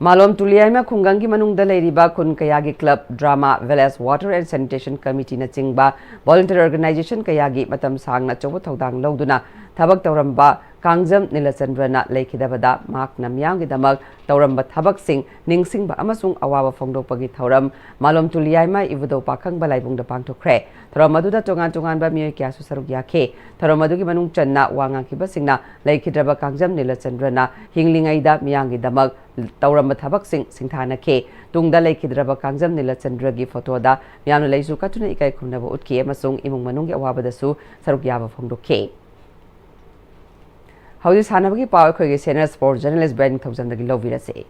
Malom Tuliaima Khungangi Manungda Leiriba Kun Kayagi Club Drama Village Water and Sanitation Committee na chingba Volunteer Organization Kayagi Matam Sangna Chobo Thodang Loduna Thabak Tauramba Kangjam Nilachandrana Laikidabada Mak Namyamgi Damak Tauramba Thabak Sing Ningsingba Amasung Awawa Phongdokpagi Thauram Malom Tuliaima Ivudo Pakhang Balaibungda Pangthokre Thauramadu tongan ba miyoi kya su saruk yakhe Thauramadu manung channa wangangkiba singna Laikidraba Kangjam Nilachandrana Hinglingaida Miyangi Damak Tauramba Thabak Sing Singthanakhe Tungda Laikidraba Kangjam Nilachandragi photoda miyamna leisu katuna ikai khumnaba utki amasung imung manunggi awabadasu saruk yaba phongdokhe Howdy Sanabaki Power Kogi Senior Sports Journalist Brandon Thompson the Gilovira say.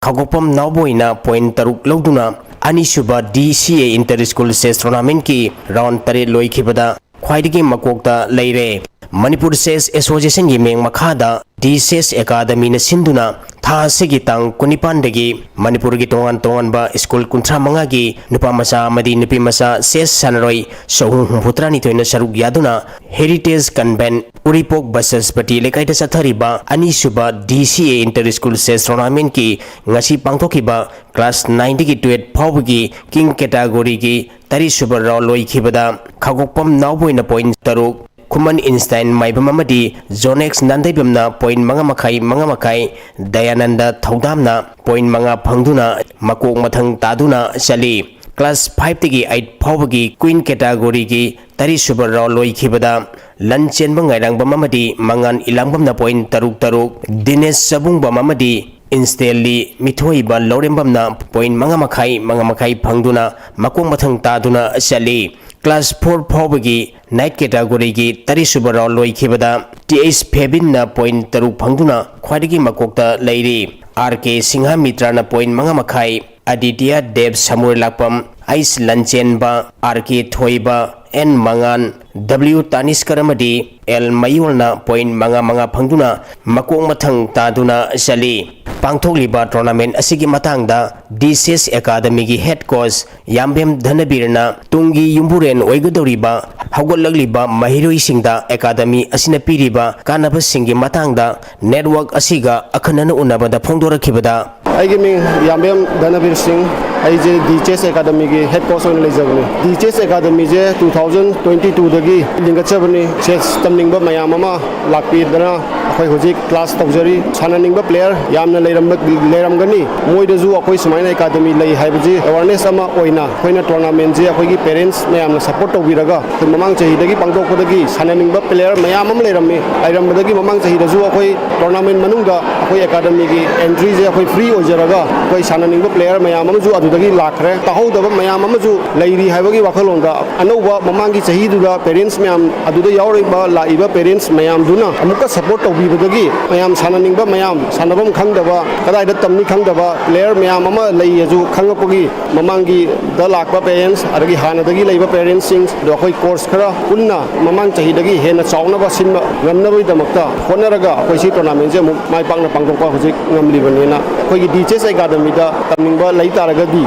Khagopam Nauboina Point Taruk Loduna Anishuba DCA Inter School Chess Tournament ki round tare loi khibada khwaidigi makokta leire Manipur Chess Association gi meng makhada DCS Academy na sinduna tha segi tang kunipandagi Manipur gi tongan ba school kuntra manga gi nupa masa amadi nupi masa chess sanaroi sohung hutrani toina saruk yaduna Heritage Convent Uripok Buses Pati lekai da sathariba Anisuba DCA Inter School Chess Tournament ki ngasi pangthokiba class 90 ki 12 phawgi king category ki tari super raw loi khibada khagokpam nawboina point taruk Kuman Einstein Maibam Amadi Zonex Nandaibamna point Mangamakay Dayananda Thodamna point Manga Pangduna Makok Mathang Taduna Sali Class 5 tigi 8 phawgi Queen category ki tari super raw loi khibada Lanchen Bangairang Bamamadi Mangan Ilangbamna point taruk Dinesh Sabung Bamamadi Instantly Mithoi ba Lorembamna point Mangamakay Pangduna Makok Mathang Taduna Sali Class 4 phawgi night category ki tari subara loi khibada TH Febin na point taruk phangduna khwadigi makokta leiri RK Singha Mitra na point Mangamakay Aditya Dev Samuel Lakpam Ice Lanchen ba RK Thoiba N Mangan W Taniskaramadi L Mayul na point manga phangduna makok mathang taduna sali Pangthokliba tournament asigi matangda DCS Academy gi head coach Yambem Dhanabirna tungi yumburen oigadoriba hawgolagliba mahiroi singda academy asina piriba kanaba singi matangda network asiga akhanana unabada phongdorakhibada Aigi ming Yambem Dhanabir Singh aije DCS Academy gi head coach on lejabni DCS Academy je 2022 dagi lingachabni chess tamningba mayam ama lakpidana akhoi hojik class tawjari sananingba player yamna leiramgani moidazu akhoi sumaina academy lei haibaji awareness ama oina khoina tournament je akhoi gi parents mayamna support tawbiraga mamang chahi dagi pangdokpodagi sananingba player mayam am leiramdagi mamang chahi dazu akhoi tournament manungda akhoi academy gi entry je akhoi free ojaraga akhoi sananingba player mayam amju adudagi lakhre tahodaba mayam amju leiri haibagi wakhalonda anouba mamangi chahi duda parents mayam aduda yauriba laiba parents mayam duna amuka support tawbibadagi mayam sananingba mayam sanabam khangdaba kadai da tamni khangdaba player mayam ama leiaju khangapagi mamangi da lakba parents adagi hanadagi leiba parents sing do khoi course khara punna mamang chahi dagi hena chawnaba sinma ngamnabai damakta honaraga khoi si tournament je mai pangna pangdokpa hojik ngamlibanena khoi gi DCS Academy da tamningba lei taragadi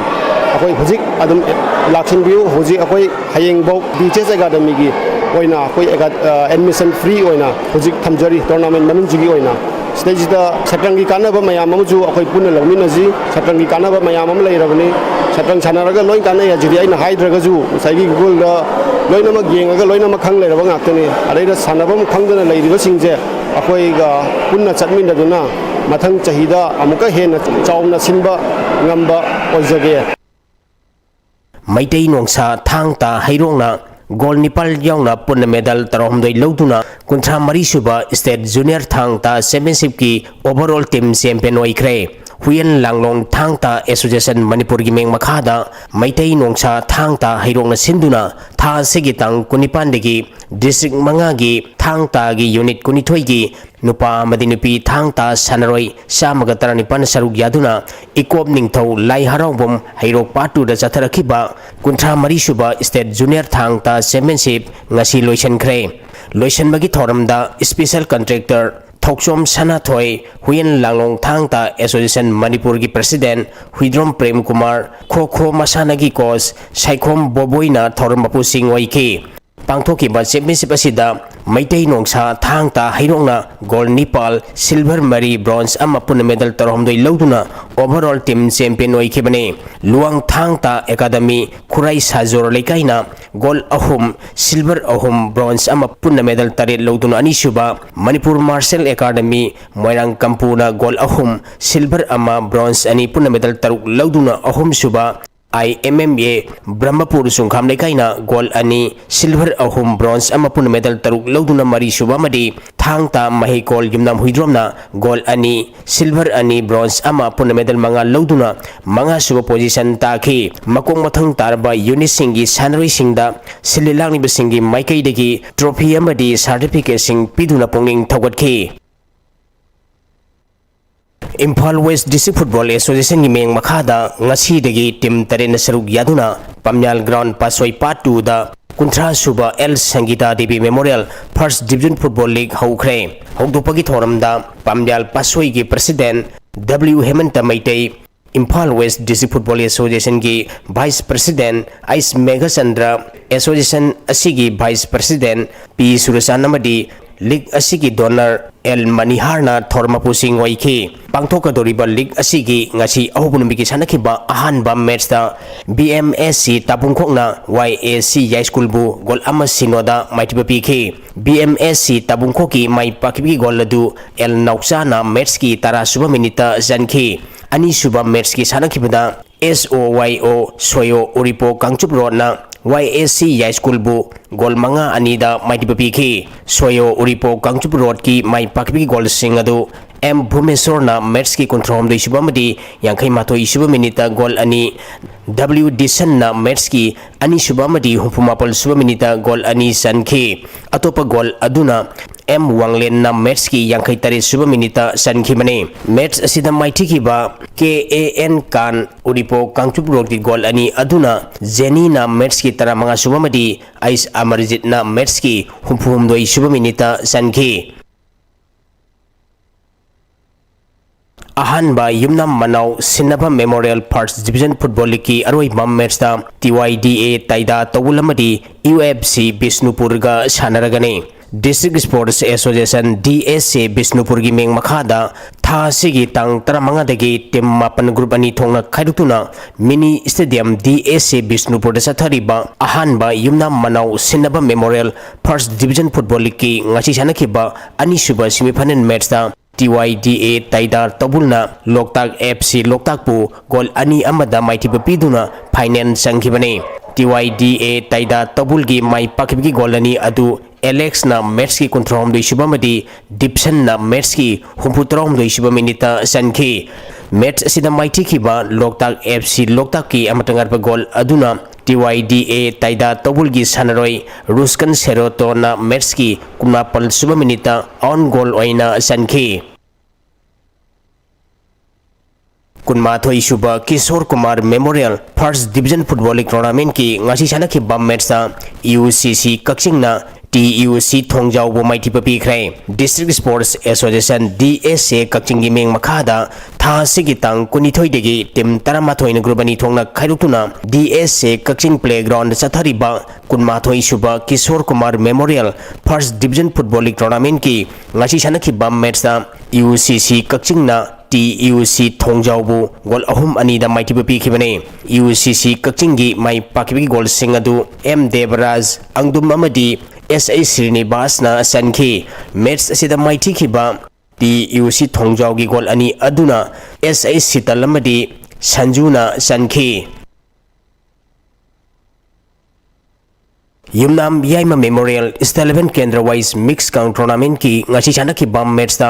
akhoi hojik adum laksin view hojik akhoi hayeng bok DCS Academy gi oina akhoi admission free oina hojik thamjari tournament manung jigi oina ꯁꯤꯗꯩꯁꯤꯗ ꯁꯇ꯭ꯔꯪꯒꯤ ꯀꯥꯟꯅꯕ ꯃꯌꯥꯝ ꯑꯃꯁꯨ ꯑꯩꯈꯣꯏ ꯄꯨꯟꯅ ꯂꯧꯃꯤꯟꯅꯁꯤ ꯁꯇ꯭ꯔꯪꯒꯤ ꯀꯥꯟꯅꯕ ꯃꯌꯥꯝ ꯑꯃ ꯂꯩꯔꯕꯅꯤ ꯁꯇ꯭ꯔꯪ ꯁꯥꯟꯅꯔꯒ ꯂꯣꯏ ꯀꯥꯟꯅꯩ ꯍꯥꯏꯁꯤꯗꯤ ꯑꯩꯅ ꯍꯥꯏꯗ꯭ꯔꯒꯁꯨ ꯉꯁꯥꯏꯒꯤ ꯒꯨꯒꯜꯗ ꯂꯣꯏꯅꯃꯛ ꯌꯦꯡꯉꯒ ꯂꯣꯏꯅꯃꯛ ꯈꯪ ꯂꯩꯔꯕ ꯉꯥꯛꯇꯅꯤ ꯑꯗꯩꯗ ꯁꯥꯟꯅꯐꯝ ꯈꯪꯗꯅ ꯂꯩꯔꯤꯕꯁꯤꯡꯁꯦ ꯑꯩꯈꯣꯏꯒ ꯄꯨꯟꯅ ꯆꯠꯃꯤꯟꯅꯗꯨꯅ ꯃꯊꯪ ꯆꯍꯤꯗ ꯑꯃꯨꯛꯀ ꯍꯦꯟꯅ ꯆꯥꯎꯅ ꯁꯤꯟꯕ ꯉꯝꯕ ꯑꯣꯏꯖꯒꯦ ꯃꯩꯇꯩ ꯅꯣꯡꯁꯥ ꯊꯥꯡ ꯇꯥ ꯍꯩꯔꯣꯡꯅ ꯒꯣꯜ ꯅꯤꯄꯥꯜ ꯌꯥꯎꯅ ꯄꯨꯟꯅ ꯃꯦꯗꯜ 63 ꯂꯧꯗꯨꯅ 34 ꯁꯨꯕ ꯁ꯭ꯇꯦꯠ ꯖꯨꯅꯤꯌꯔ ꯊꯥꯡ ꯇꯥ ꯆꯦꯝꯄꯤꯌꯟꯁꯤꯞꯀꯤ ꯑꯣꯚꯔꯑꯣꯜ ꯇꯤꯝ ꯆꯦꯝꯄꯤꯌꯟ ꯑꯣꯏꯈ꯭ꯔꯦ ꯍꯨꯌꯦꯟ ꯂꯥꯡꯂꯣꯡ ꯊꯥꯡ ꯇꯥ ꯑꯦꯁꯣꯁꯤꯌꯦꯁꯟ ꯃꯅꯤꯄꯨꯔꯒꯤ ꯃꯦꯡ ꯃꯈꯥꯗ ꯃꯩꯇꯩ ꯅꯣꯡꯁꯥ ꯊꯥꯡ ꯇꯥ ꯍꯩꯔꯣꯡꯅ ꯁꯤꯟꯗꯨꯅ ꯊꯥ ꯑꯁꯤꯒꯤ ꯇꯥꯡ 19 ꯗꯤꯁꯇ꯭ꯔꯤꯛ 5ꯒꯤ ꯊꯥꯡ ꯇꯥꯒꯤ ꯌꯨꯅꯤꯠ 12ꯒꯤ नुपा अमदी नुपी थांग ता सनरोई 119 सरुक यादुना इकोप निंगथौ लाई हराउबम हैरोक पाटू दा चथरखिबा 53 सुबा state junior Thangta championship ngasi loisankhre loisanbagi thoramda special contractor Thouchom Sanathoi Huyen Lallong Thangta association Manipur की प्रेसिडेंट हुइद्रोम प्रेम कुमार खो खो मसानगी कोच साइखोम बोबोइना थौरम मपु सिंह ओइके पांथोकिबा चैंपियनशिप असिदा मैतै नोंसा थांगता हैरोंगना गोल्ड निपाल सिल्वर मरी ब्रोंज अमा पुन मेडल 3 लौदुना ओवरऑल टीम चैंपियन ओइखेबने लुवांग थांगता एकेडमी खुराई साजोर लेकाइना गोल्ड अहुम सिल्वर अहुम ब्रोंज अमा पुन medal 3 लौदुना अनिसुबा Manipur martial academy Moirang कंपुना गोल्ड अहुम सिल्वर अमा ब्रोंज अनि पुन मेडल 3 लौदुना अहुम सुबा IMMA ब्रह्मपुर सुंखाम लेकाइना गोल्ड अनि सिल्वर अहुम ब्रोंज अमा पुन मेडल 3 लौदुना मरी सुबा मदी थांगता महिकोल युमनाम हुइद्रोमना गोल्ड अनि सिल्वर अनि ब्रोंज अमा पुन मेडल 5 लौदुना 5 सुबा पोजीशन ताखि मकोंग मथंग तारबा यूनिट सिंगी सानरोई सिंगदा सिलिलांगनिब सिंगी माइकैदगी ट्रॉफी अमदी सर्टिफिकेट सिंग पिदुना पोंगिंग थौगतखि Imphal west district football association की मेंग मखादा ngasi टीम तरेन सरुक यादुना पम्याल ग्राउंड पासोई पार्ट 2 दा 19 सुबा L Sangeeta Devi memorial first division football league हौख्रे हौदोपगी थोरमदा पम्याल पासोई की president W Hemant Meitei Imphal west district football association की वाइस प्रेसिडेंट आइस मेघचंद्र एसोसिएशन असिगी वाइस प्रेसिडेंट P सुरसान अमदी लीग असिगी डोनर एल मनिहारना थोरमपु सिंह ओइखि पांथोकदोरिबा लीग असिगी ngasi अहुबुनुमिकी सानखिबा अहानबा मैचदा BMSC ताबुंखोकना YAC याई स्कूलबु गोल अमा सिनोदा माइटिबा पिखि BMSC ताबुंखोकी माइ पाकिबी गोल अदु एल नौचाना मैच की 13 सुबा मिनिटा जानखि अनि सुबा मैच की सानखिबदा SOYO सोयो उरिपो कांगचुप रोडना YAC याई स्कूल बु गोल 5 अनिदा माइटिबा पिखि सोयो उरिपो कांगचुप रोड की माइ पाकिबी गोल सिंग अदु M भुमेश्वरना मैच की कंट्रोल दे सुबा मदी यांखै माथोई सुबा मिनिटा गोल अनि W डिसन ना मैच की अनि सुबा मदी हुफुमापल सुबा मिनिटा गोल अनि सनखि अतोपा गोल अदुना M वांगलेन ना मैच की यांखै तरे सुबा मिनिटा सनखि बने मैच असिदा माइथि किबा KAN कान उरिपो कांगचुप रोड की गोल अनि अदुना जेनी ना मैच की 15 सुबा मदी आइस अमरजीत ना मैच की हुफुमदोई सुबा मिनिटा सनखि अहानबा युमनाम मनाव सिन्नबा memorial first division football league की अरोइबा मैचदा TYDA ताइदा तौलमदी UFC बिष्णुपुर गा सानरगने district sports association DSA Bishnupur की मेंग मखादा था सिगी तांग 15 दगी टीम 5 ग्रुप अनि थोंगना खाइदुतुना मिनी स्टेडियम DSA बिष्णुपुर सथरिबा अहानबा युमनाम मनाव सिन्नबा memorial first division football league की ngasi sanakhiba ani suba semifinal मैचदा TYDA ताइदार तबुलना लोकताक FC लोकताकपु गोल अनि अमदा माइथिबा पिदुना फाइनल संखिबने TYDA ताइदा तबुलगी माइ पाकिबगी गोल अनि अदु एलेक्स ना मैच की 19 सुबमदी डिप्सन ना मैच की 33 सुब मिनिटा सनखि मैच असिदा माइथिखिबा लोकताक FC लोकताक की अमतंगारबा गोल अदुना TYDA ताइदा तबुलगी सानरोई रुस्कन सेरोतो ना मैच की 19 सुब मिनिटा ऑन गोल ओइना सनखि कुनमाथोई सुबा Kishore Kumar memorial first division football league tournament की ngasi sanakhiba मैचदा UCC कक्सिंगना TUC थोंगजाव माइथिबा पिख्रे district sports association DSA Kakching की मेंग मखादा था सिगी तांग कुनिथोई देगी टीम तरमाथोई ग्रुप अनि थोंगना खाइरुक्तुना DSA कक्चिंग प्लेग्राउंड चथरिबा कुनमाथोई सुबा Kishore Kumar memorial first division football league tournament की ngasi sanakhiba match da UCC Kakching ना TUC थोंजाउबु गोल अहुम अनि दा माइटिबु पिखिबने UCC कक्चिंग गी माइ पाकिबि गोल सिंग अदु M देवराज अंगदुम अमदी SA श्रीनिवास ना सनखी मैच असिदा माइथि खिबा TUC थोंजाउगी गोल अनि अदुना SA सितल अमदी संजुना सनखी युमनाम याइमा मेमोरियल स्टेलेवन केंद्र वाइज मिक्स काउंट टूर्नामेंट की ngasi chanaki bam match da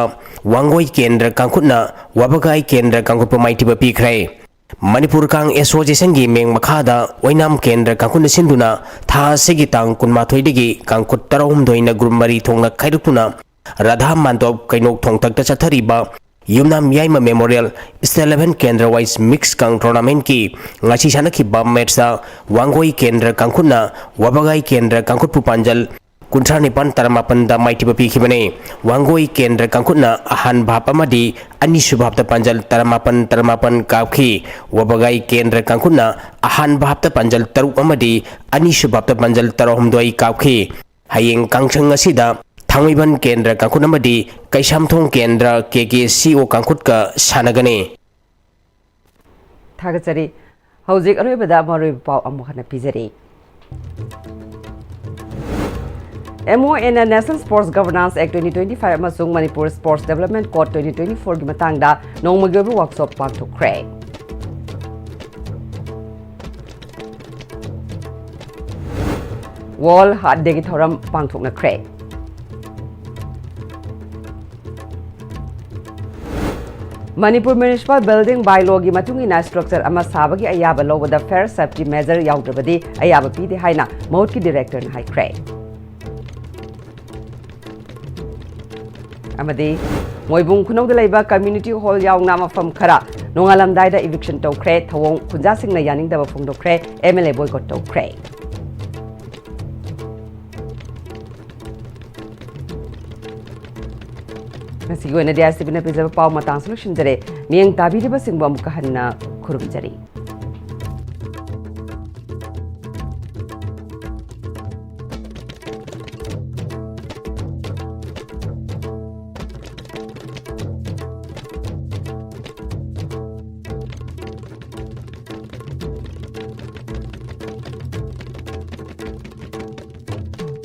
wangoi केंद्र कांकुटना वबगाई केंद्र कांकुट माइटिबा पिखरे मणिपुर कांग एसोसिएशन की मेंग मखादा ओइनाम केंद्र कांकुट सिंधुना था सेगी तांग कुनमाथोई देगी कांकुट तरहुम दोइना ग्रुप मरी थोंगना खाइरुक्तुना राधा मानतोब कैनोक थोंगतक चथरिबा युमनाम याइमा मेमोरियल स्टेलेवन केंद्र वाइज मिक्स कांग टूर्नामेंट की ngasi chanaki bam match da wangoi केंद्र कांकुटना वबगाई केंद्र कांकुट पुपांजल कुंठा निपान तरमापन दा माइटिबा पिखिबने वांगोई केंद्र कांकुटना अहान भाप अमदी अनिसु भाप पंजल तरमापन काखी वबगाई केंद्र कांकुटना अहान भाप पंजल तरुक अमदी अनिसु भाप पंजल तरहुमदोई काखी हयेंग कांगछंग असिदा थांगइबन केंद्र कांकुट अमदी कैसामथोंग केंद्र KKCO कांकुट का सानगने थागचरी हौजिक अरोइबदा मरुइ पाउ अमुखना पिजरी MON National Sports Governance Act 2025 अमसुंग Manipur Sports Development Code 2024 की मतंगदा नोंगमगेबु वर्कशॉप पांगथोखरे वॉल हाट देगी theorem पांगथोखनखरे Manipur Municipal Building Bylaw की मतुंगिना स्ट्रक्चर अमा साबगी अयाबा लौबदा फेयर सेफ्टी मेजर याउद्रबदी अयाबा पीदे हाइना मोड की डायरेक्टर न हाइख्रे अमदी मोइबुंग खुनौदा लैबा कम्युनिटी हॉल याउना मफम खरा नोंगालमदाइदा इविक्शन तौख्रे थवोंग खुंजा सिंगना यानिंगदबा फोंदोख्रे MLA बोयकॉट तौख्रे ngasi go na dia sibina pizaba paw matang solution jare mieng tabi de basing bam ka hanna khurum jari